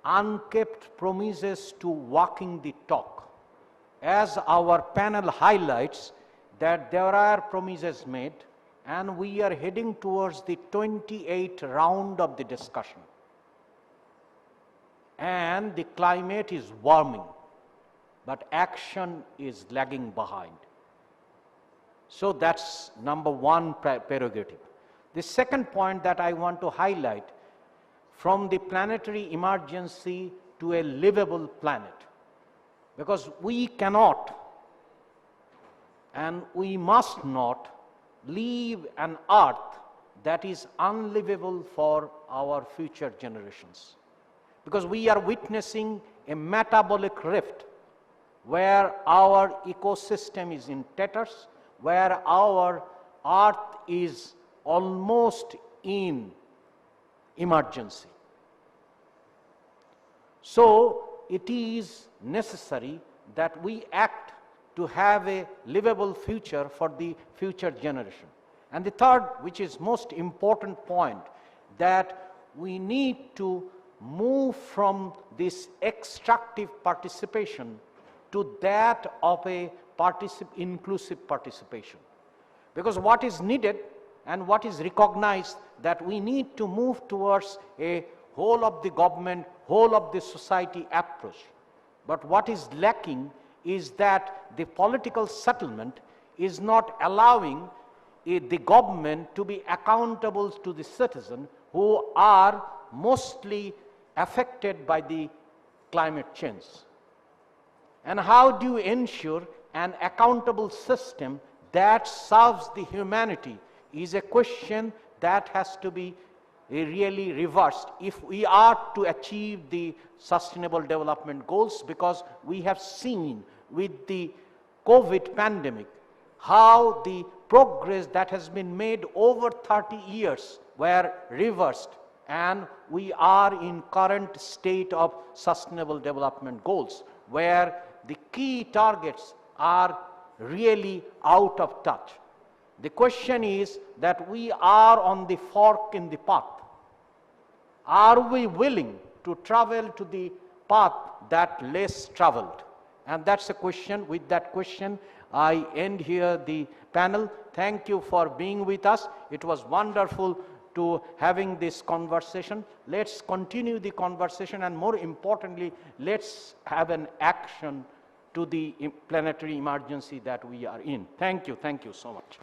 unkept promises to walking the talk. As our panel highlights, that there are promises made, and we are heading towards the 28th round of the discussion. And the climate is warming, but action is lagging behind. So that's number one prerogative. The second point that I want to highlight, from the planetary emergency to a livable planet, because we cannot and we must not leave an earth that is unlivable for our future generations, because we are witnessing a metabolic rift where our ecosystem is in tatters, where our earth is almost in emergency. So it is necessary that we act to have a livable future for the future generation. And the third, which is most important point, that we need to move from this extractive participation to that of a inclusive participation. Because what is needed and what is recognized, that we need to move towards a whole of the government, whole of the society approach. But what is lacking is that the political settlement is not allowing the government to be accountable to the citizen who are mostly affected by the climate change. And how do you ensure an accountable system that serves the humanity is a question that has to be really reversed if we are to achieve the sustainable development goals, because we have seen with the COVID pandemic how the progress that has been made over 30 years were reversed, and we are in current state of sustainable development goals where the key targets are really out of touch. The question is that we are on the fork in the path. Are we willing to travel to the path that less traveled? And that's a question. With that question, I end here the panel. Thank you for being with us. It was wonderful to having this conversation. Let's continue the conversation, and more importantly, let's have an action to the planetary emergency that we are in. Thank you so much.